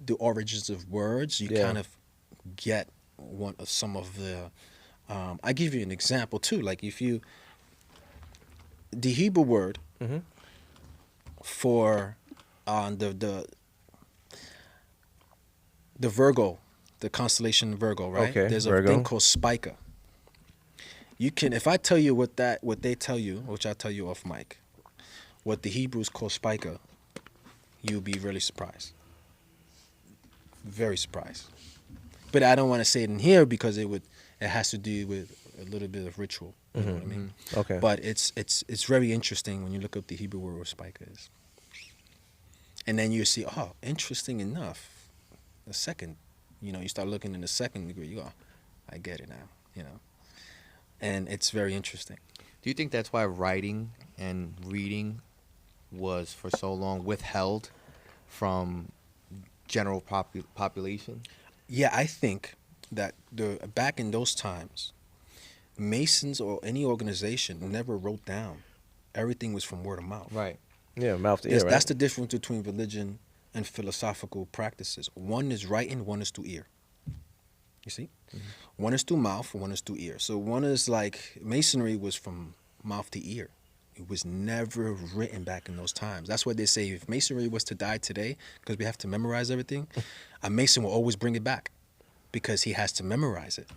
the origins of words, you Yeah. kind of get some of the. I give you an example too. Like if you, the Hebrew word for the Virgo, the constellation Virgo, right? Okay, There's a Virgo. thing called Spica. You can, if I tell you what they tell you, which I'll tell you off mic, what the Hebrews call Spica, you'll be really surprised. Very surprised. But I don't want to say it in here because it has to do with a little bit of ritual. You know what I mean? Okay. But it's very interesting when you look up the Hebrew word where Spica is. And then you see, oh, interesting enough. The second, you start looking in the second degree, you go, I get it now, And it's very interesting. Do you think that's why writing and reading was for so long withheld from general population? Yeah, I think that back in those times, Masons or any organization never wrote down. Everything was from word of mouth. Right. Yeah, mouth to ear, right? That's the difference between religion and philosophical practices. One is writing, one is through ear. You see? Mm-hmm. One is through mouth, one is through ear. So one is like, Masonry was from mouth to ear. It was never written back in those times. That's why they say if Masonry was to die today, because we have to memorize everything, a Mason will always bring it back because he has to memorize it.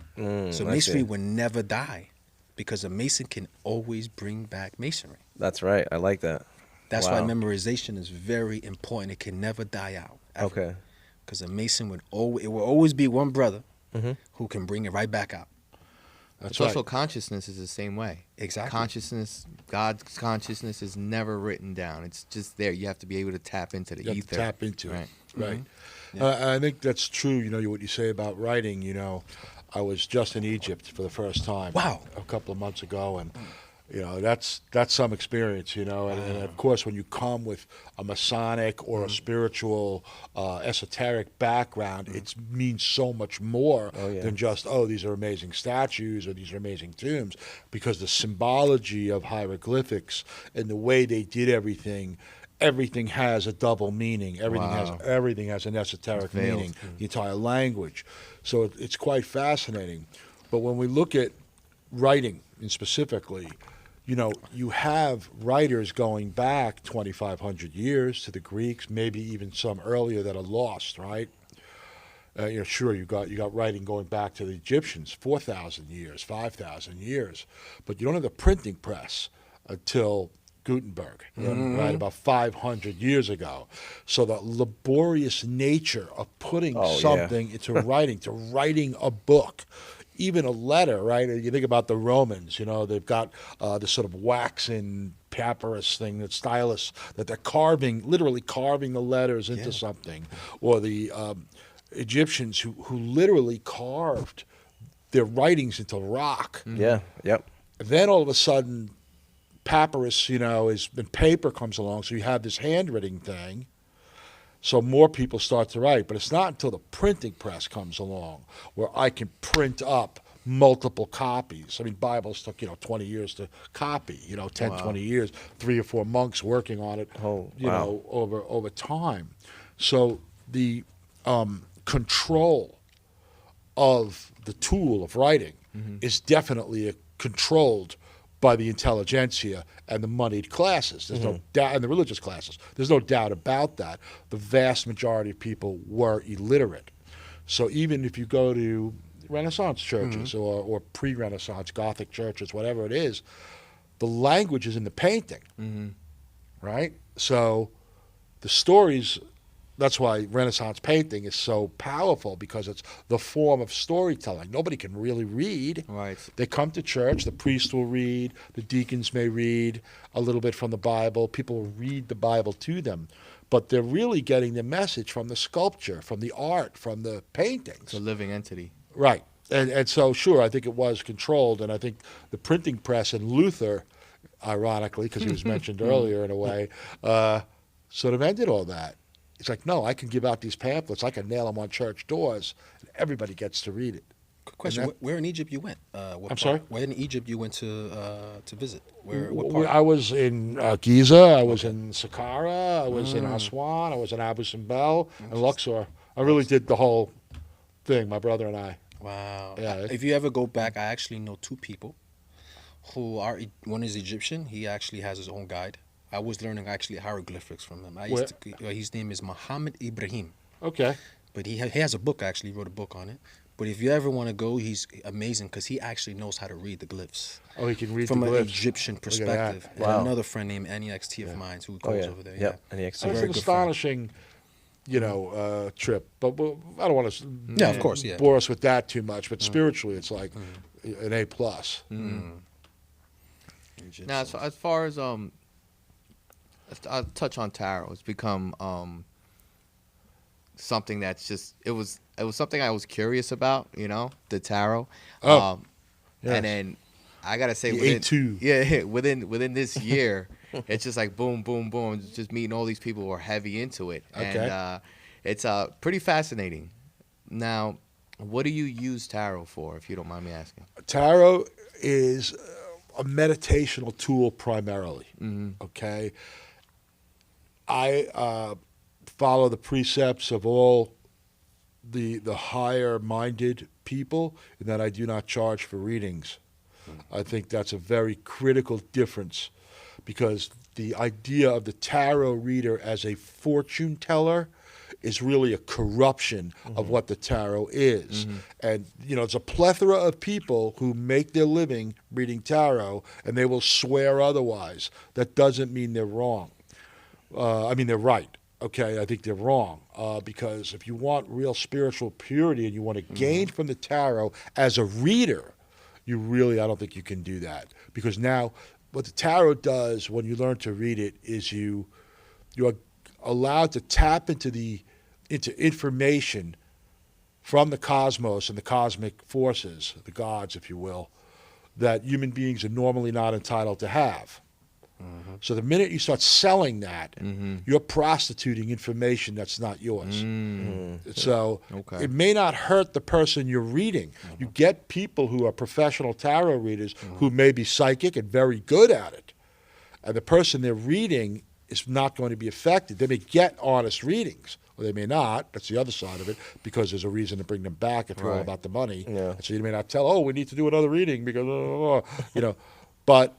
So Masonry will never die because a Mason can always bring back Masonry. That's right. I like that. That's why memorization is very important. It can never die out. Ever. Okay. Because a Mason will always be one brother who can bring it right back out. That's social consciousness is the same way. Exactly. Consciousness, God's consciousness is never written down. It's just there. You have to be able to tap into the ether. You have to tap into right. it. Right. Mm-hmm. Yeah. I think that's true. What you say about writing. I was just in Egypt for the first time. Wow. A couple of months ago, and that's some experience. And of course, when you come with a Masonic or a spiritual, esoteric background, it means so much more than just these are amazing statues or these are amazing tombs, because the symbology of hieroglyphics and the way they did everything. Everything has a double meaning. Everything has an esoteric meaning. The entire language, so it's quite fascinating. But when we look at writing, and specifically, you have writers going back 2,500 years to the Greeks, maybe even some earlier that are lost, right? Sure, you got writing going back to the Egyptians, 4,000 years, 5,000 years, but you don't have the printing press until Gutenberg, right, about 500 years ago. So the laborious nature of putting something into writing, to writing a book, even a letter, right? You think about the Romans, they've got this sort of waxen papyrus thing, that stylus, that they're literally carving the letters into something. Or the Egyptians who literally carved their writings into rock. Yeah, yep. And then all of a sudden, papyrus, and paper comes along, so you have this handwriting thing. So more people start to write, but it's not until the printing press comes along where I can print up multiple copies. I mean, Bibles took 20 years to copy. 10, 20 years, 3 or 4 monks working on it. Over time. So the control of the tool of writing is definitely controlled by the intelligentsia and the moneyed classes. There's no doubt, and the religious classes. There's no doubt about that. The vast majority of people were illiterate. So even if you go to Renaissance churches or pre-Renaissance Gothic churches, whatever it is, the language is in the painting, right? So the stories. That's why Renaissance painting is so powerful, because it's the form of storytelling. Nobody can really read. Right. They come to church, the priest will read, the deacons may read a little bit from the Bible. People will read the Bible to them. But they're really getting the message from the sculpture, from the art, from the paintings. It's a living entity. Right. And so, sure, I think it was controlled. And I think the printing press and Luther, ironically, because he was mentioned earlier in a way, sort of ended all that. It's like, no, I can give out these pamphlets. I can nail them on church doors, and everybody gets to read it. Quick question: where in Egypt you went? I'm sorry? Where in Egypt you went to visit? What part? I was in Giza. I was in Saqqara. I was in Aswan. I was in Abu Simbel and Luxor. I really did the whole thing, my brother and I. Wow. Yeah. If you ever go back, I actually know 2 people who are. One is Egyptian. He actually has his own guide. I was learning actually hieroglyphics from him. His name is Muhammad Ibrahim, Okay. but he has a book actually. He wrote a book on it. But if you ever want to go, he's amazing because he actually knows how to read the glyphs. Oh, he can read From the an glyphs. Egyptian Look at perspective. that. And Wow. another friend named NEXT of mine who goes over there. Yep. Yeah. And the That's Very an good friend. astonishing, trip. But I don't want to. Yeah, of course, yeah. Bore us with that too much. But spiritually, it's like an A plus. Now, as far as I'll touch on tarot. It's become something that's just it was something I was curious about. The tarot. Oh, yes. And then I gotta say, The A2. within this year, it's just like boom, boom, boom. Just meeting all these people who are heavy into it, Okay. and it's pretty fascinating. Now, what do you use tarot for, if you don't mind me asking? Tarot is a meditational tool primarily. Okay. I follow the precepts of all the higher minded people in that I do not charge for readings. I think that's a very critical difference, because the idea of the tarot reader as a fortune teller is really a corruption of what the tarot is. And, it's a plethora of people who make their living reading tarot, and they will swear otherwise. That doesn't mean they're wrong. They're right. Okay, I think they're wrong, because if you want real spiritual purity and you want to gain from the tarot as a reader, I don't think you can do that. Because now what the tarot does when you learn to read it is you are allowed to tap into information from the cosmos and the cosmic forces, the gods, if you will, that human beings are normally not entitled to have. So the minute you start selling that, you're prostituting information that's not yours. So Okay. it may not hurt the person you're reading. You get people who are professional tarot readers who may be psychic and very good at it. And the person they're reading is not going to be affected. They may get honest readings, or they may not. That's the other side of it, because there's a reason to bring them back if you're all Right. about the money. Yeah. So you may not tell, we need to do another reading because, But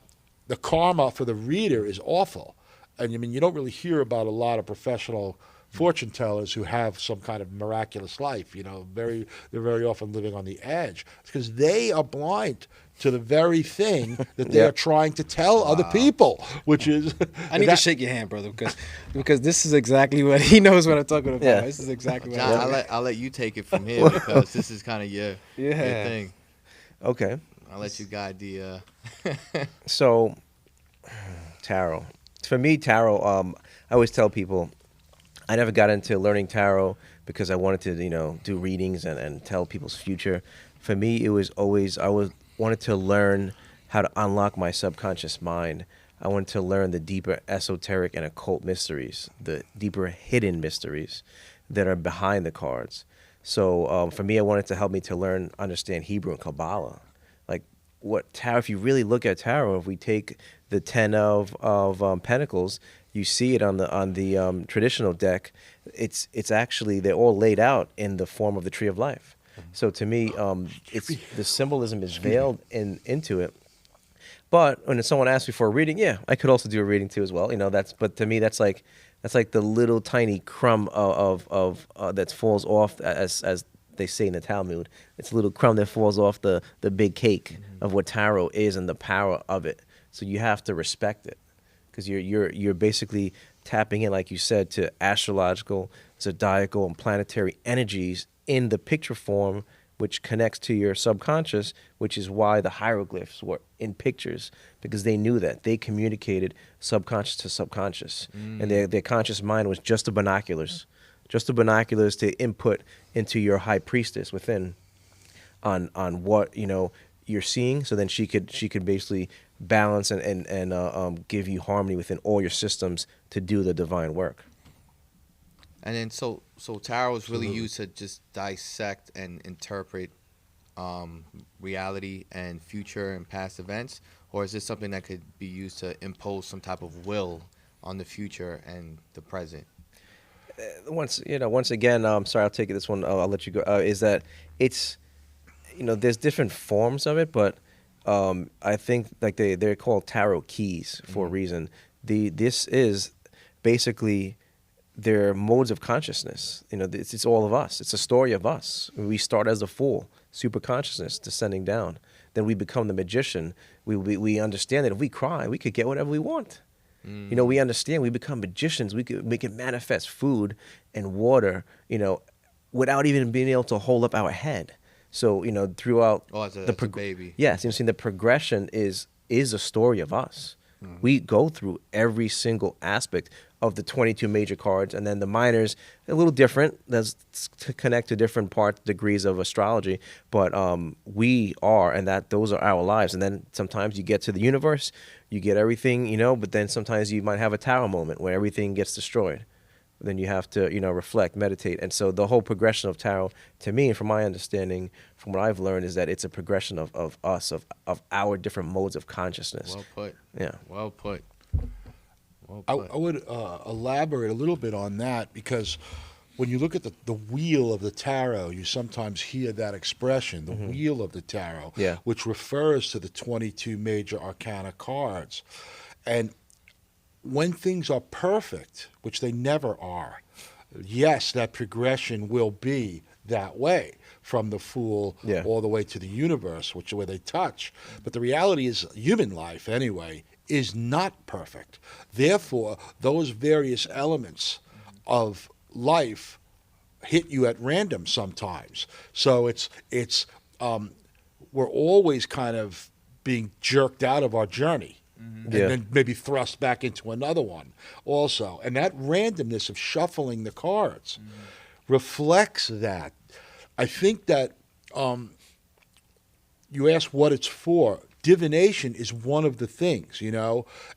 the karma for the reader is awful. And you don't really hear about a lot of professional fortune tellers who have some kind of miraculous life. They're very often living on the edge. It's because they are blind to the very thing that they are trying to tell other people, which is I need to shake your hand, brother, because this is exactly what he knows what I'm talking about. Yeah. This is exactly what John, I'll let you take it from here, because this is kind of your thing. Okay. I'll let you guide the. So, tarot. For me, tarot, I always tell people I never got into learning tarot because I wanted to, do readings and tell people's future. For me, it was always, wanted to learn how to unlock my subconscious mind. I wanted to learn the deeper esoteric and occult mysteries, the deeper hidden mysteries that are behind the cards. So for me, I wanted to help me to understand Hebrew and Kabbalah. Like what tarot, if you really look at tarot, if we take the 10 of Pentacles, you see it on the traditional deck. It's actually, they're all laid out in the form of the Tree of Life. So to me, it's the symbolism is veiled into it. But when someone asks me for a reading, yeah, I could also do a reading too as well. But to me, that's like the little tiny crumb of that falls off, as they say in the Talmud. It's a little crumb that falls off the big cake of what tarot is and the power of it. So you have to respect it, because you're basically tapping in, like you said, to astrological, zodiacal, and planetary energies in the picture form, which connects to your subconscious, which is why the hieroglyphs were in pictures, because they knew that. They communicated subconscious to subconscious. And their conscious mind was just the binoculars to input into your high priestess within on what you're seeing. So then she could basically balance and give you harmony within all your systems to do the divine work. And then so tarot is really used to just dissect and interpret reality and future and past events, or is this something that could be used to impose some type of will on the future and the present? Once again, sorry, I'll take it. This one, I'll let you go. Is that it's, there's different forms of it, but I think like they're called tarot keys for a reason. This is basically their modes of consciousness. It's all of us. It's a story of us. We start as a fool, super consciousness descending down. Then we become the magician. We understand that if we cry, we could get whatever we want. We understand we become magicians. We can manifest food and water, without even being able to hold up our head. So, throughout as a baby. Yes, the progression is a story of us. We go through every single aspect of the 22 major cards, and then the minors, a little different. That's to connect to different degrees of astrology, but we are, and those are our lives. And then sometimes you get to the universe, you get everything, but then sometimes you might have a tarot moment where everything gets destroyed. Then you have to, reflect, meditate. And so the whole progression of tarot, to me, and from my understanding, from what I've learned, is that it's a progression of us, of our different modes of consciousness. Well put. Yeah. Well put. I would elaborate a little bit on that, because when you look at the wheel of the tarot, you sometimes hear that expression, the wheel of the tarot, which refers to the 22 major arcana cards. And when things are perfect, which they never are, yes, that progression will be that way, from the Fool all the way to the universe, where they touch. But the reality is, human life, anyway, is not perfect. Therefore, those various elements of life hit you at random sometimes. So we're always kind of being jerked out of our journey. And then maybe thrust back into another one also. And that randomness of shuffling the cards reflects that. I think that you asked what it's for. Divination is one of the things,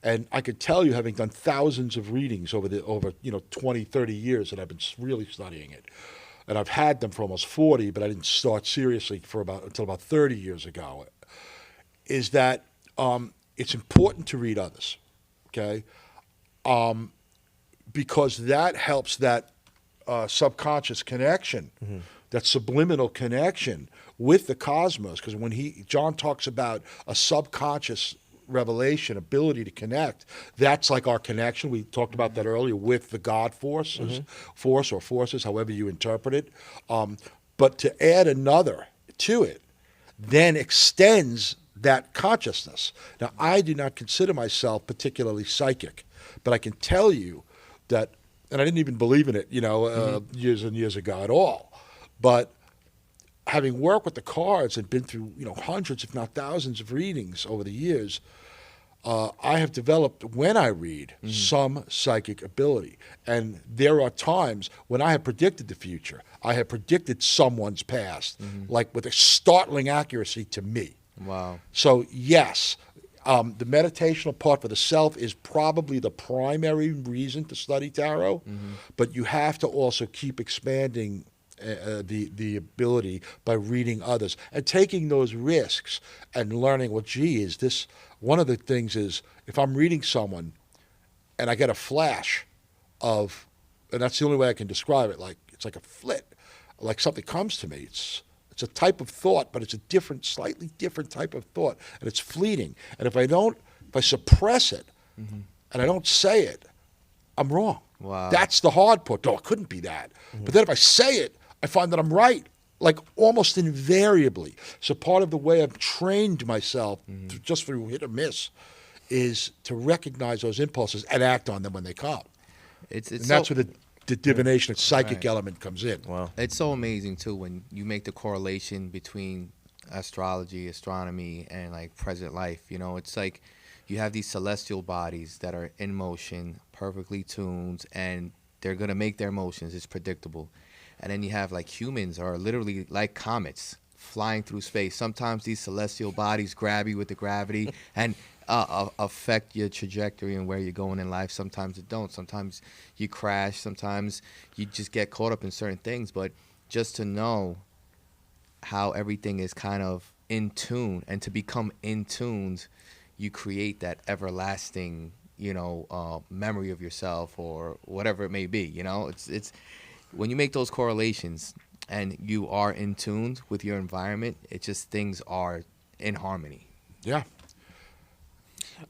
and I could tell you, having done thousands of readings over 20, 30 years that I've been really studying it. And I've had them for almost 40, but I didn't start seriously until about 30 years ago, is that it's important to read others, okay? Because that helps that subconscious connection, that subliminal connection with the cosmos. Because when John talks about a subconscious revelation, ability to connect, that's like our connection. We talked about that earlier with the God forces, force or forces, however you interpret it. But to add another to it then extends that consciousness. Now, I do not consider myself particularly psychic, but I can tell you that, and I didn't even believe in it, years and years ago at all. But having worked with the cards and been through, hundreds, if not thousands of readings over the years, I have developed, when I read, some psychic ability. And there are times when I have predicted the future. I have predicted someone's past, like with a startling accuracy to me. Wow. So, yes, the meditational part for the self is probably the primary reason to study tarot, but you have to also keep expanding the ability by reading others and taking those risks and learning, well, gee, is this, one of the things is, if I'm reading someone and I get a flash of, and that's the only way I can describe it, like it's like a flit, like something comes to me, it's a type of thought, but it's a different, slightly different type of thought, and it's fleeting. And if I suppress it and I don't say it, I'm wrong. Wow. That's the hard part. No, it couldn't be that. But then if I say it, I find that I'm right, like almost invariably. So part of the way I've trained myself, just through hit or miss, is to recognize those impulses and act on them when they come. And that's where the divination and psychic element comes in. Wow. It's so amazing, too, when you make the correlation between astrology, astronomy, and, like, present life. It's like you have these celestial bodies that are in motion, perfectly tuned, and they're going to make their motions. It's predictable. And then you have, like, humans are literally like comets flying through space. Sometimes these celestial bodies grab you with the gravity and affect your trajectory and where you're going in life. Sometimes it don't. Sometimes you crash. Sometimes you just get caught up in certain things. But just to know how everything is kind of in tune, and to become in tuned, you create that everlasting, memory of yourself or whatever it may be. It's when you make those correlations and you are in tune with your environment, it just, things are in harmony. Yeah.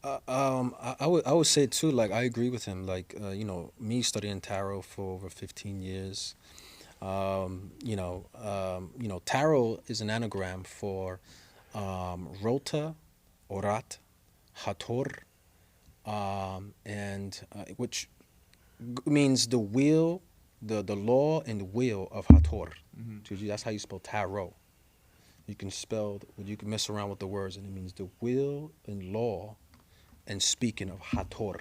I would say too. Like I agree with him. Like me studying tarot for over 15 years. Tarot is an anagram for Rota, Orat, Hator, and which means the will, the law and the will of Hator. That's how you spell tarot. You can mess around with the words, and it means the will and law and speaking of Hator,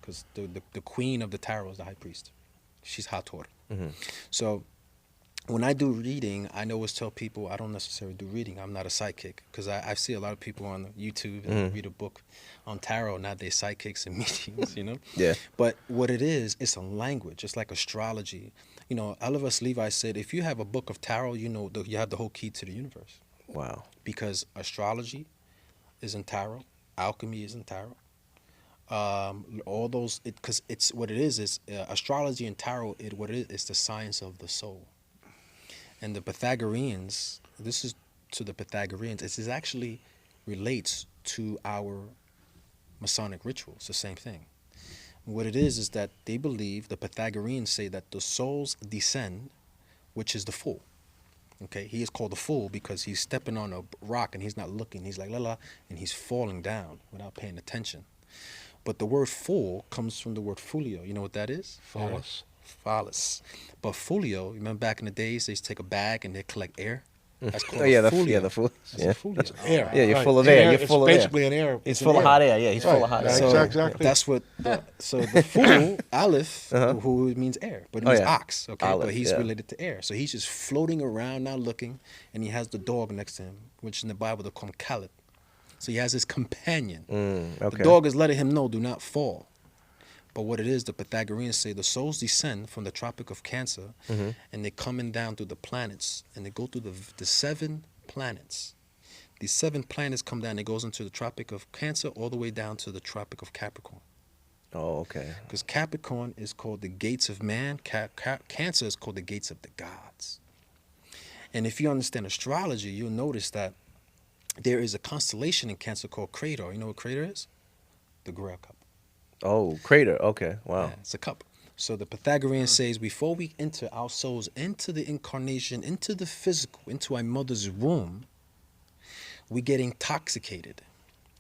because the queen of the tarot is the high priest. She's Hator. So when I do reading, I always tell people I don't necessarily do reading. I'm not a psychic, because I see a lot of people on YouTube and read a book on tarot. Now they're psychics and mediums, Yeah. But what it is, it's a language. It's like astrology. Elvis Levi said, if you have a book of tarot, you have the whole key to the universe. Wow. Because astrology is in tarot, alchemy is in tarot. All those, because it's what it is astrology and tarot. What it is the science of the soul. And the Pythagoreans, this is to the Pythagoreans, it actually relates to our Masonic rituals, the same thing. What it is that they believe, the Pythagoreans say that the souls descend, which is the fool. Okay, he is called the fool because he's stepping on a rock and he's not looking. He's like, la la, and he's falling down without paying attention. But the word fool comes from the word folio. You know what that is? Phallus. Phallus. But folio, remember back in the days, they used to take a bag and they collect air? That's called The folio. fool. That's Yeah. a folio. Air. Yeah, you're right. full of air. You're It's full of air. basically an air. He's it's full an of hot air. Yeah, he's Right. full of hot air. So- So exactly. that's what. So the fool, Aleph, who means air, but it means yeah. ox. Okay, Aleph, but he's yeah. related to air. So he's just floating around, not looking, and he has the dog next to him, which in the Bible they call him Caleb. So he has his companion. Okay. The dog is letting him know, do not fall. But what it is, the Pythagoreans say the souls descend from the Tropic of Cancer, and they're coming down through the planets, and they go through the 7 planets. These 7 planets come down. It goes into the Tropic of Cancer all the way down to the Tropic of Capricorn. Oh, okay. Because Capricorn is called the gates of man. Cancer is called the gates of the gods. And if you understand astrology, you'll notice that there is a constellation in Cancer called Crater. You know what Crater is? The Grail Cup. Oh, crater. Okay. Wow. Yeah, it's a cup. So the Pythagorean says before we enter our souls into the incarnation, into the physical, into our mother's womb, we get intoxicated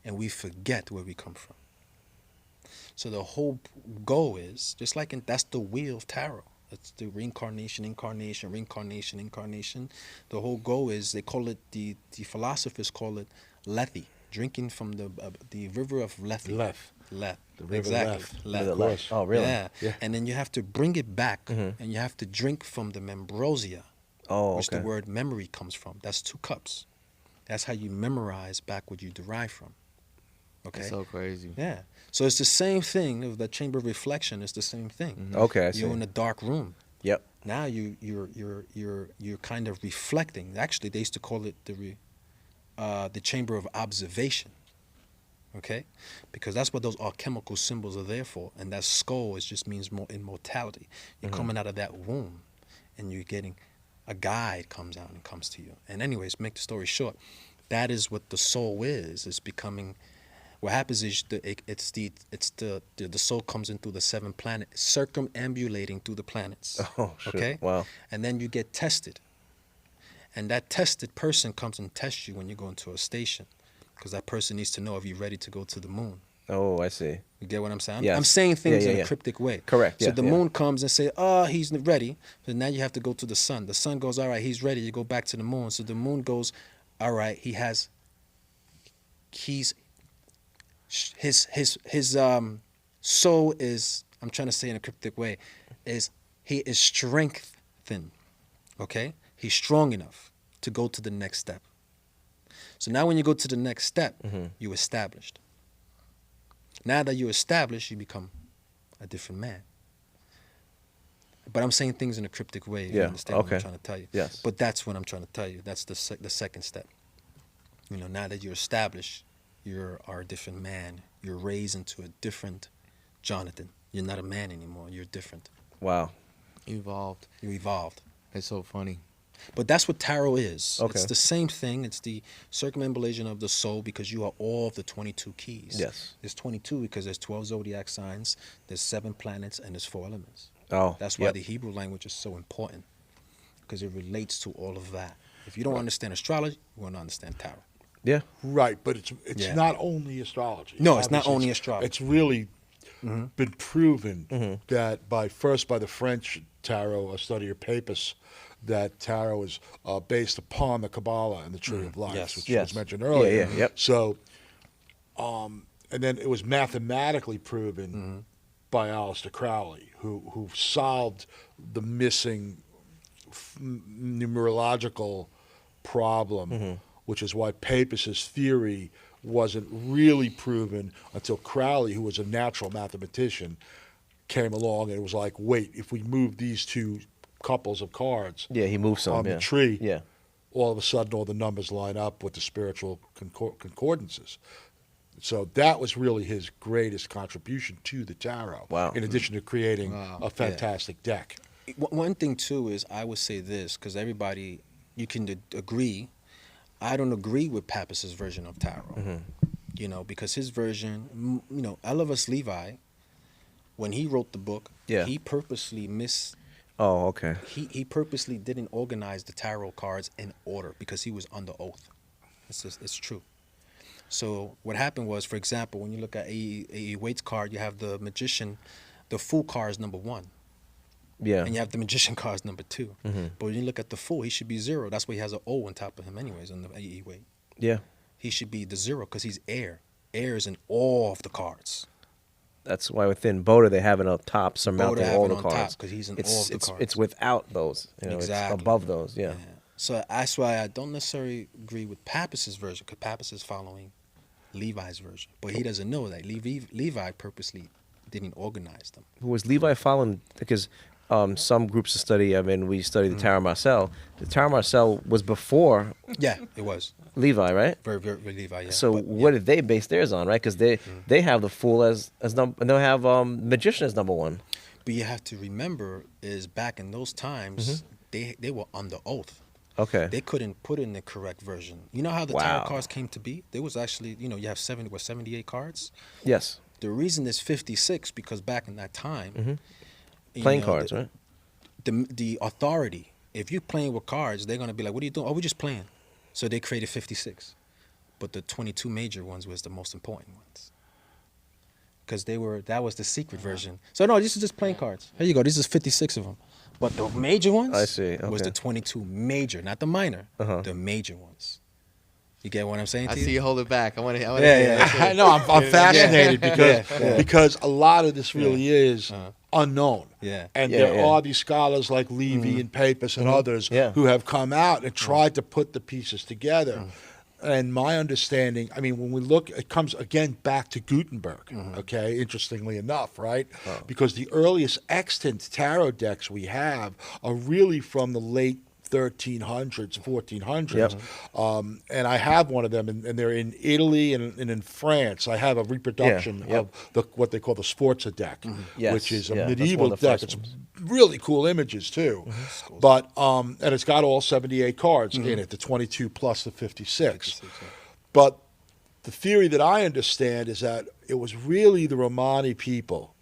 and we forget where we come from. So the whole goal is, just like that's the wheel of tarot. It's the reincarnation, incarnation, reincarnation, incarnation. The whole goal is, they call it, the philosophers call it Lethe, drinking from the river of Lethe. Lethe. The river Exactly. Lethe. Lethe. Of course. Oh, really? Yeah. Yeah. And then you have to bring it back, and you have to drink from the membrosia, Oh, which okay. the word memory comes from. That's 2 cups. That's how you memorize back what you derive from. Okay. It's so crazy. Yeah. So it's the same thing of the chamber of reflection. It's the same thing. Okay, I see. You're in a dark room. Yep. Now you're kind of reflecting. Actually, they used to call it the chamber of observation. Okay, because that's what those alchemical symbols are there for. And that skull just means more immortality. You're coming out of that womb, and you're getting a guide comes out and comes to you. And anyways, make the story short, that is what the soul is. It's becoming. What happens is the soul comes in through the 7 planets, circumambulating through the planets. Oh, shit. Okay. Wow. And then you get tested, and that tested person comes and tests you when you go into a station, because that person needs to know if you're ready to go to the moon. Oh, I see. You get what I'm saying? Yes. I'm saying things Yeah, in yeah. a cryptic way. Correct, So yeah, the yeah. moon comes and say, oh, he's ready. So now you have to go to the sun. The sun goes, all right, he's ready. You go back to the moon. So the moon goes, all right, his soul is, I'm trying to say in a cryptic way, he is strengthened. Okay? He's strong enough to go to the next step. So now when you go to the next step, you're established. Now that you're established, you become a different man. But I'm saying things in a cryptic way, if you Yeah, understand what okay. I'm trying to tell you. Yes. But that's what I'm trying to tell you. That's the second step. Now that you're established, you are a different man. You're raised into a different Jonathan. You're not a man anymore. You're different. Wow. Evolved. You evolved. It's so funny. But that's what tarot is. Okay. It's the same thing. It's the circumambulation of the soul because you are all of the 22 keys. Yes. There's 22 because there's 12 zodiac signs, there's 7 planets, and there's 4 elements. Oh, That's why yep. the Hebrew language is so important because it relates to all of that. If you don't understand astrology, you won't understand tarot. Yeah. Right, but it's Yeah. not only astrology. No, it's not Obviously, only astrology. It's really been proven that by the French tarot, a study of Papus, that tarot is based upon the Kabbalah and the Tree of Life, Yes. which Yes. was mentioned earlier. Yeah, yep. So, and then it was mathematically proven by Aleister Crowley, who solved the missing numerological problem, which is why Papus's theory wasn't really proven until Crowley, who was a natural mathematician, came along and it was like, wait, if we move these two couples of cards Yeah, he moved some. on yeah. the tree, Yeah. all of a sudden all the numbers line up with the spiritual concordances. So that was really his greatest contribution to the tarot, Wow. in addition to creating Wow. a fantastic deck. One thing, too, is I would say this because everybody, you can agree. I don't agree with Papus's version of tarot, you know, because his version, you know, Elivas Levi, when he wrote the book, Yeah. he purposely Oh, okay. he purposely didn't organize the tarot cards in order because he was under oath. It's true. So what happened was, for example, when you look at A.E. Waite's card, you have the magician, the fool card is number 1. Yeah. And you have the magician card is number 2. But when you look at the fool, he should be 0. That's why he has an O on top of him anyways on the A.E. Waite. Yeah. He should be the 0 because he's air. Air is in all of the cards. That's why within Boda they have it up top surmounting Boda have all it the on cards. top 'cause he's in all of the cards. It's without those. You know, Exactly. It's above those. Yeah. So that's why I don't necessarily agree with Papus's version because Papus is following Levi's version. But he doesn't know that. Levi purposely didn't organize them. Was Levi following, because some groups of study, I mean, we study the Tarot Marcel. The Tarot Marcel was before Yeah, it was. Levi, right? Very, very, very Levi, yeah. So But, what did they base theirs on, right? Because they have the fool as number, and they'll have magician as number 1. But you have to remember is back in those times, they were under oath. Okay. They couldn't put in the correct version. You know how the Wow. tarot cards came to be? There was actually, you know, you have 78 cards. Yes. The reason there's 56 because back in that time, you Playing know, cards, right? The authority, if you're playing with cards, they're gonna be like, "What are you doing?" "Oh, we're just playing." So they created 56, but the 22 major ones was the most important ones because that was the secret version. So no, this is just playing cards. Here you go. This is 56 of them, but the major ones I see, was okay. the 22 major, not the minor, the major ones. You get what I'm saying? I to see you? you hold it back. I want to. Yeah. I know, I'm fascinated because a lot of this really is unknown. Yeah. And Yeah, there yeah. are these scholars like Levy and Papus and others Yeah. who have come out and tried to put the pieces together. And my understanding, I mean, when we look, it comes again back to Gutenberg, okay, interestingly enough, right? Because the earliest extant tarot decks we have are really from the late 1300s, 1400s. And I have one of them, and they're in Italy and in France. I have a reproduction of what they call the Sforza deck, Yes, which is a yeah, that's medieval one of the deck. first It's ones. really cool images, too. But, and it's got all 78 cards in it, the 22 plus the 56. But the theory that I understand is that it was really the Romani people,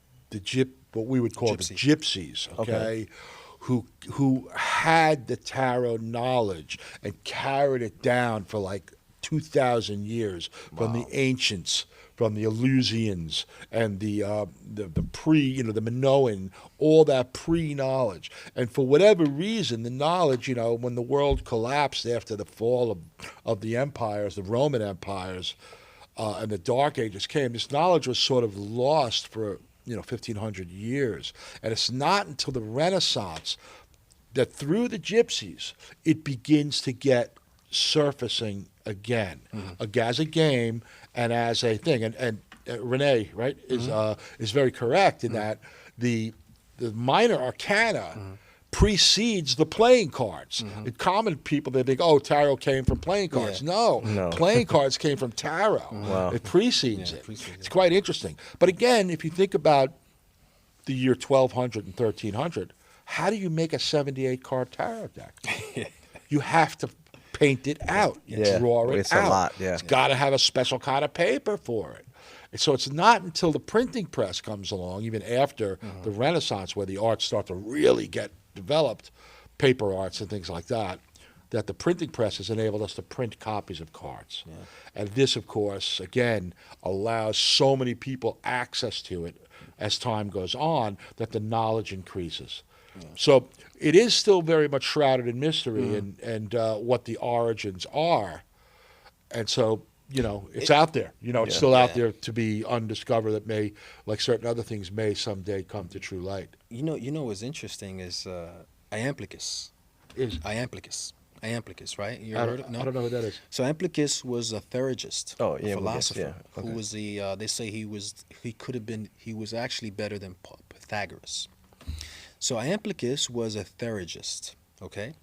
what we would call the gypsies, okay, who had the tarot knowledge and carried it down for like 2,000 years from the ancients, from the Eleusinians and the the Minoan, all that pre-knowledge. And for whatever reason, the knowledge, when the world collapsed after the fall of the empires, the Roman empires, and the Dark Ages came, this knowledge was sort of lost for 1,500 years. And it's not until the Renaissance that through the gypsies, it begins to get surfacing again, as a game and as a thing. And Rene, right, is very correct in that the minor arcana precedes the playing cards. In common people, they think, oh, tarot came from playing cards. No, playing cards came from tarot. Wow. It precedes it. It's quite interesting. But again, if you think about the year 1200 and 1300, how do you make a 78-card tarot deck? you have to paint it out. You draw it it's out. a lot, yeah. It's got to have a special kind of paper for it. And so it's not until the printing press comes along, even after the Renaissance, where the arts start to really get developed, paper arts and things like that, that the printing press has enabled us to print copies of cards. Yeah. And this, of course, again, allows so many people access to it as time goes on that the knowledge increases. Yeah. So it is still very much shrouded in mystery and what the origins are. And so, it's out there. It's still out there to be undiscovered that may, like certain other things, may someday come to true light. What's interesting is Iamblichus. Iamblichus, right? You heard it? No? I don't know who that is. So Iamblichus was a theurgist, a philosopher, Okay. who was they say he was actually better than Pythagoras. So Iamblichus was a theurgist, okay?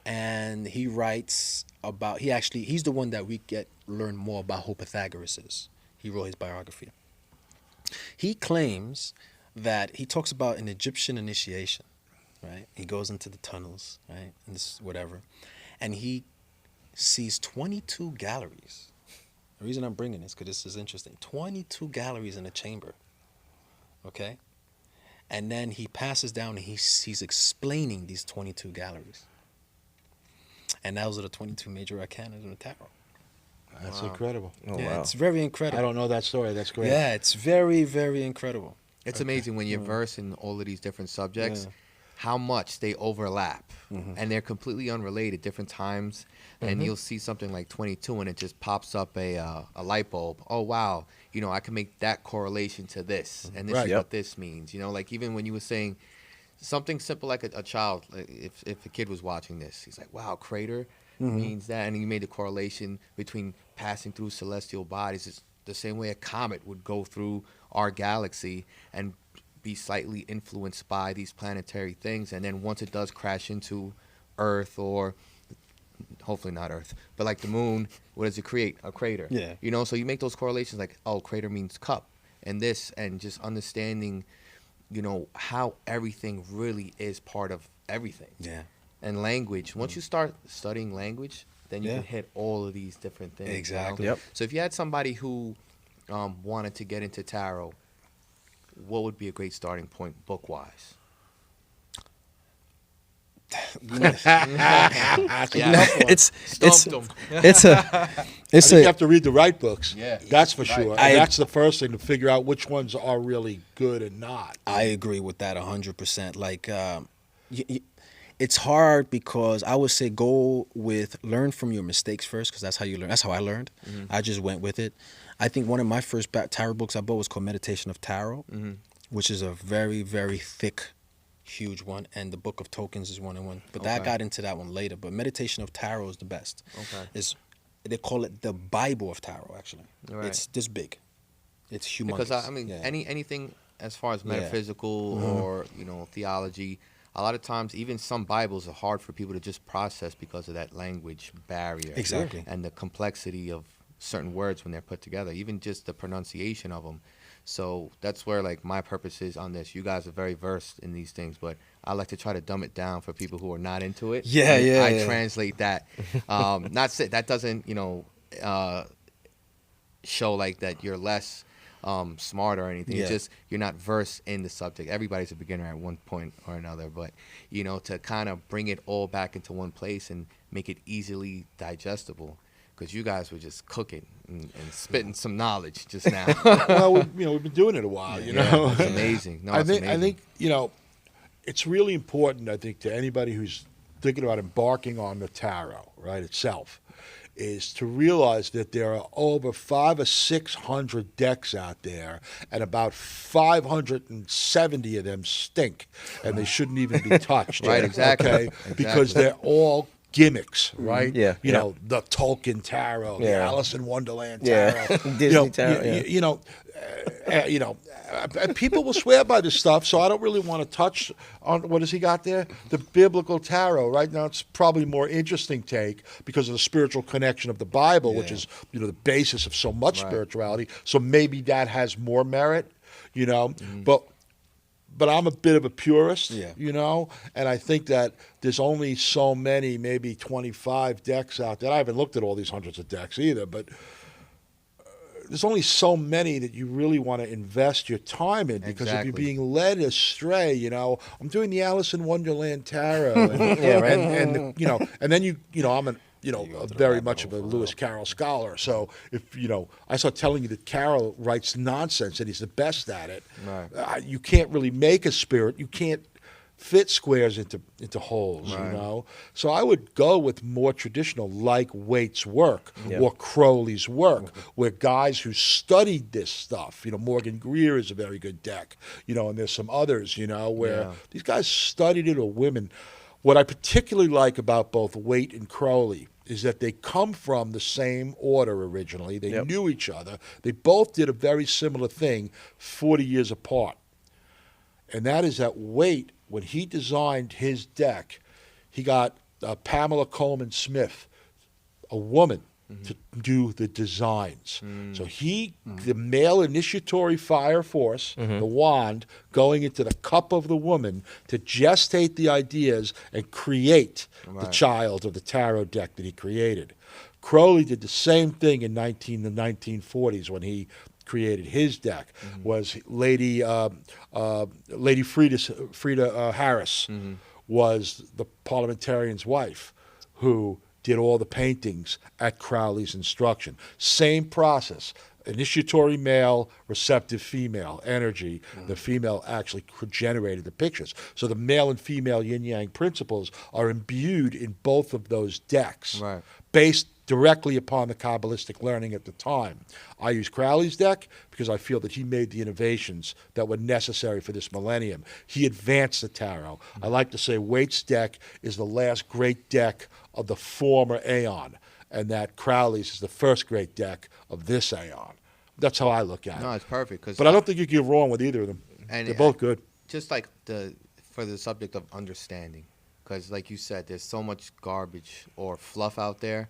And he writes about, he's the one that we learn more about who Pythagoras is. He wrote his biography. He claims that he talks about an Egyptian initiation, right? He goes into the tunnels, right? And this whatever. And he sees 22 galleries. The reason I'm bringing this, because this is interesting. 22 galleries in a chamber, okay? And then he passes down and he's explaining these 22 galleries. And those are the 22 major arcana in the tarot. That's incredible. Oh, Yeah, wow. it's very incredible. I don't know that story. That's great. Yeah, it's very, very incredible. It's amazing when you're versed in all of these different subjects, how much they overlap. And they're completely unrelated, different times. And you'll see something like 22 and it just pops up a light bulb. Oh, wow. I can make that correlation to this. And this is what this means. Like even when you were saying something simple like a child, if a kid was watching this, he's like, wow, crater means that. And you made the correlation between passing through celestial bodies. It's the same way a comet would go through our galaxy and be slightly influenced by these planetary things. And then once it does crash into Earth, or hopefully not Earth, but like the moon, what does it create? A crater. Yeah. So you make those correlations like, oh, crater means cup. And this, and just understanding how everything really is part of everything. Yeah. And language. Once you start studying language, then you can hit all of these different things. Exactly. Yep. So if you had somebody who wanted to get into tarot, what would be a great starting point book-wise? That's It's I think you have to read the right books. Yeah. That's for sure. I- And that's the first thing, to figure out which ones are really good and not. I agree with that 100%. Like, it's hard because I would say learn from your mistakes first, because that's how you learn. That's how I learned. I just went with it. I think one of my first tarot books I bought was called Meditation of Tarot, which is a very, very thick, huge one. And the Book of Tokens is one of one. But I got into that one later. But Meditation of Tarot is the best. Okay. They call it the Bible of Tarot, actually. Right. It's this big. It's humongous. Because I mean, anything as far as metaphysical or theology, a lot of times even some Bibles are hard for people to just process because of that language barrier. Exactly. And the complexity of certain words when they're put together, even just the pronunciation of them. So that's where like my purpose is on this. You guys are very versed in these things, but I like to try to dumb it down for people who are not into it. I translate that. Not say that doesn't show like that you're less smart or anything. It's just you're not versed in the subject. Everybody's a beginner at one point or another, but to kind of bring it all back into one place and make it easily digestible. Because you guys were just cooking and spitting some knowledge just now. Well, we've been doing it a while. It's amazing. No, I think it's really important. I think to anybody who's thinking about embarking on the tarot, right, itself, is to realize that there are over 500 or 600 decks out there, and about 570 of them stink, and they shouldn't even be touched. Right, exactly. Okay? Because they're all gimmicks, right? Yeah. The Tolkien tarot, the Yeah. Alice in Wonderland tarot, Disney tarot. People will swear by this stuff, so I don't really want to touch on what has he got there? The biblical tarot. Right now, it's probably more interesting take because of the spiritual connection of the Bible, which is the basis of so much spirituality. So maybe that has more merit, But but I'm a bit of a purist, Yeah. you know, and I think that there's only so many, maybe 25 decks out there. I haven't looked at all these hundreds of decks either, but there's only so many that you really want to invest your time in, because if you're Exactly. being led astray, you know, I'm doing the Alice in Wonderland tarot, and, Yeah, right. and the, you know, and then I'm a You go a to the very rabbit much of hole a for Lewis real. Carroll scholar. So if I start telling you that Carroll writes nonsense and he's the best at it, Right. you can't really make a spirit. You can't fit squares into holes, Right. you know. So I would go with more traditional, like Waite's work Yeah. or Crowley's work, where guys who studied this stuff, Morgan Greer is a very good deck, and there's some others, where Yeah. these guys studied it, or women. What I particularly like about both Waite and Crowley is that they come from the same order originally. They Yep. knew each other. They both did a very similar thing 40 years apart. And that is that Waite, when he designed his deck, he got Pamela Coleman Smith, a woman, to do the designs. So the male initiatory fire force, the wand, going into the cup of the woman to gestate the ideas and create the Right. child of the tarot deck that he created. Crowley did the same thing in the 1940s when he created his deck. Was Lady Frida Harris was the parliamentarian's wife, who did all the paintings at Crowley's instruction. Same process. Initiatory male, receptive female energy. The female actually generated the pictures. So the male and female yin-yang principles are imbued in both of those decks, Right. based directly upon the Kabbalistic learning at the time. I use Crowley's deck because I feel that he made the innovations that were necessary for this millennium. He advanced the tarot. I like to say Waite's deck is the last great deck of the former aeon, and that Crowley's is the first great deck of this aeon. That's how I look at No, it. it's perfect. Cause But I don't think you can go wrong with either of them. And They're both good. Just like for the subject of understanding, because like you said, there's so much garbage or fluff out there.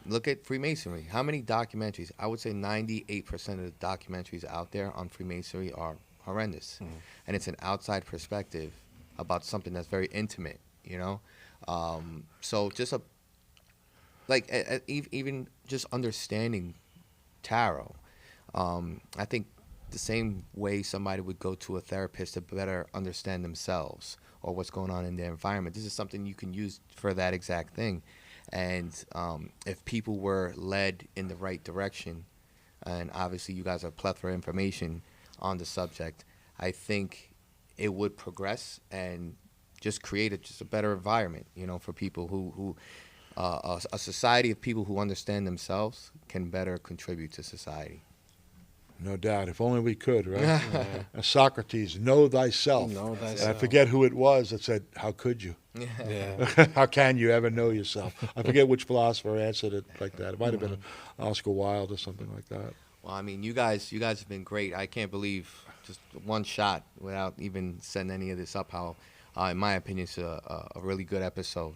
Look at Freemasonry. How many documentaries? I would say 98% of the documentaries out there on Freemasonry are horrendous, and it's an outside perspective about something that's very intimate. So just even just understanding tarot. I think the same way somebody would go to a therapist to better understand themselves or what's going on in their environment. This is something you can use for that exact thing. And if people were led in the right direction, and obviously you guys have a plethora of information on the subject, I think it would progress and just create just a better environment, for people who a society of people who understand themselves can better contribute to society. No doubt. If only we could, right? As Socrates, know thyself. Know And I thyself. forget who it was that said, how could you? Yeah. How can you ever know yourself? I forget which philosopher answered it like that. It might have been Oscar Wilde or something like that. Well, I mean, you guys have been great. I can't believe just one shot without even setting any of this up. How, in my opinion, it's a really good episode.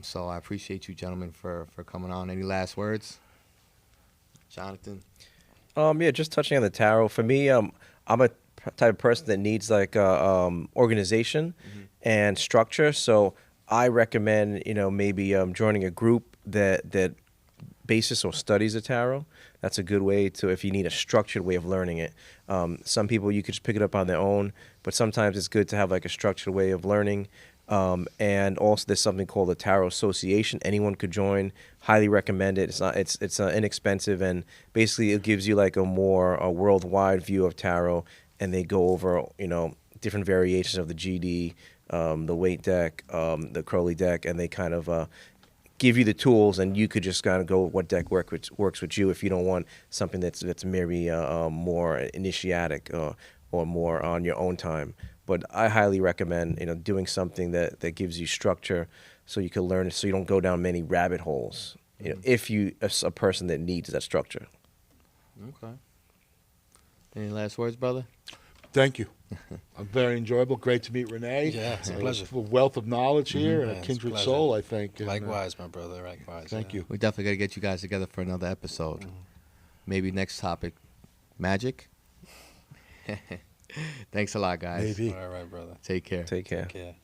So I appreciate you, gentlemen, for coming on. Any last words, Jonathan? Yeah, just touching on the tarot. For me, I'm a type of person that needs like organization and structure. So I recommend, maybe joining a group that basis or studies the tarot. That's a good way to, if you need a structured way of learning it. Some people, you could just pick it up on their own, but sometimes it's good to have like a structured way of learning. And also there's something called the Tarot Association. Anyone could join. Highly recommend it. It's inexpensive, and basically it gives you like a worldwide view of tarot, and they go over, different variations of the GD, the Waite deck, the Crowley deck, and they kind of give you the tools, and you could just kind of go with what deck works with you if you don't want something that's maybe more initiatic or more on your own time. But I highly recommend, doing something that gives you structure, so you can learn it, so you don't go down many rabbit holes. If you are a person that needs that structure. Okay. Any last words, brother? Thank you. Very enjoyable. Great to meet Rene. Yeah, it's a pleasure. A wealth of knowledge here and Yeah, a it's a kindred pleasure. soul, I think. And, Likewise, my brother. Likewise. thank you. We definitely got to get you guys together for another episode. Maybe next topic, magic. Thanks a lot, guys. Maybe. All right, brother. Take care. Take care. Take care.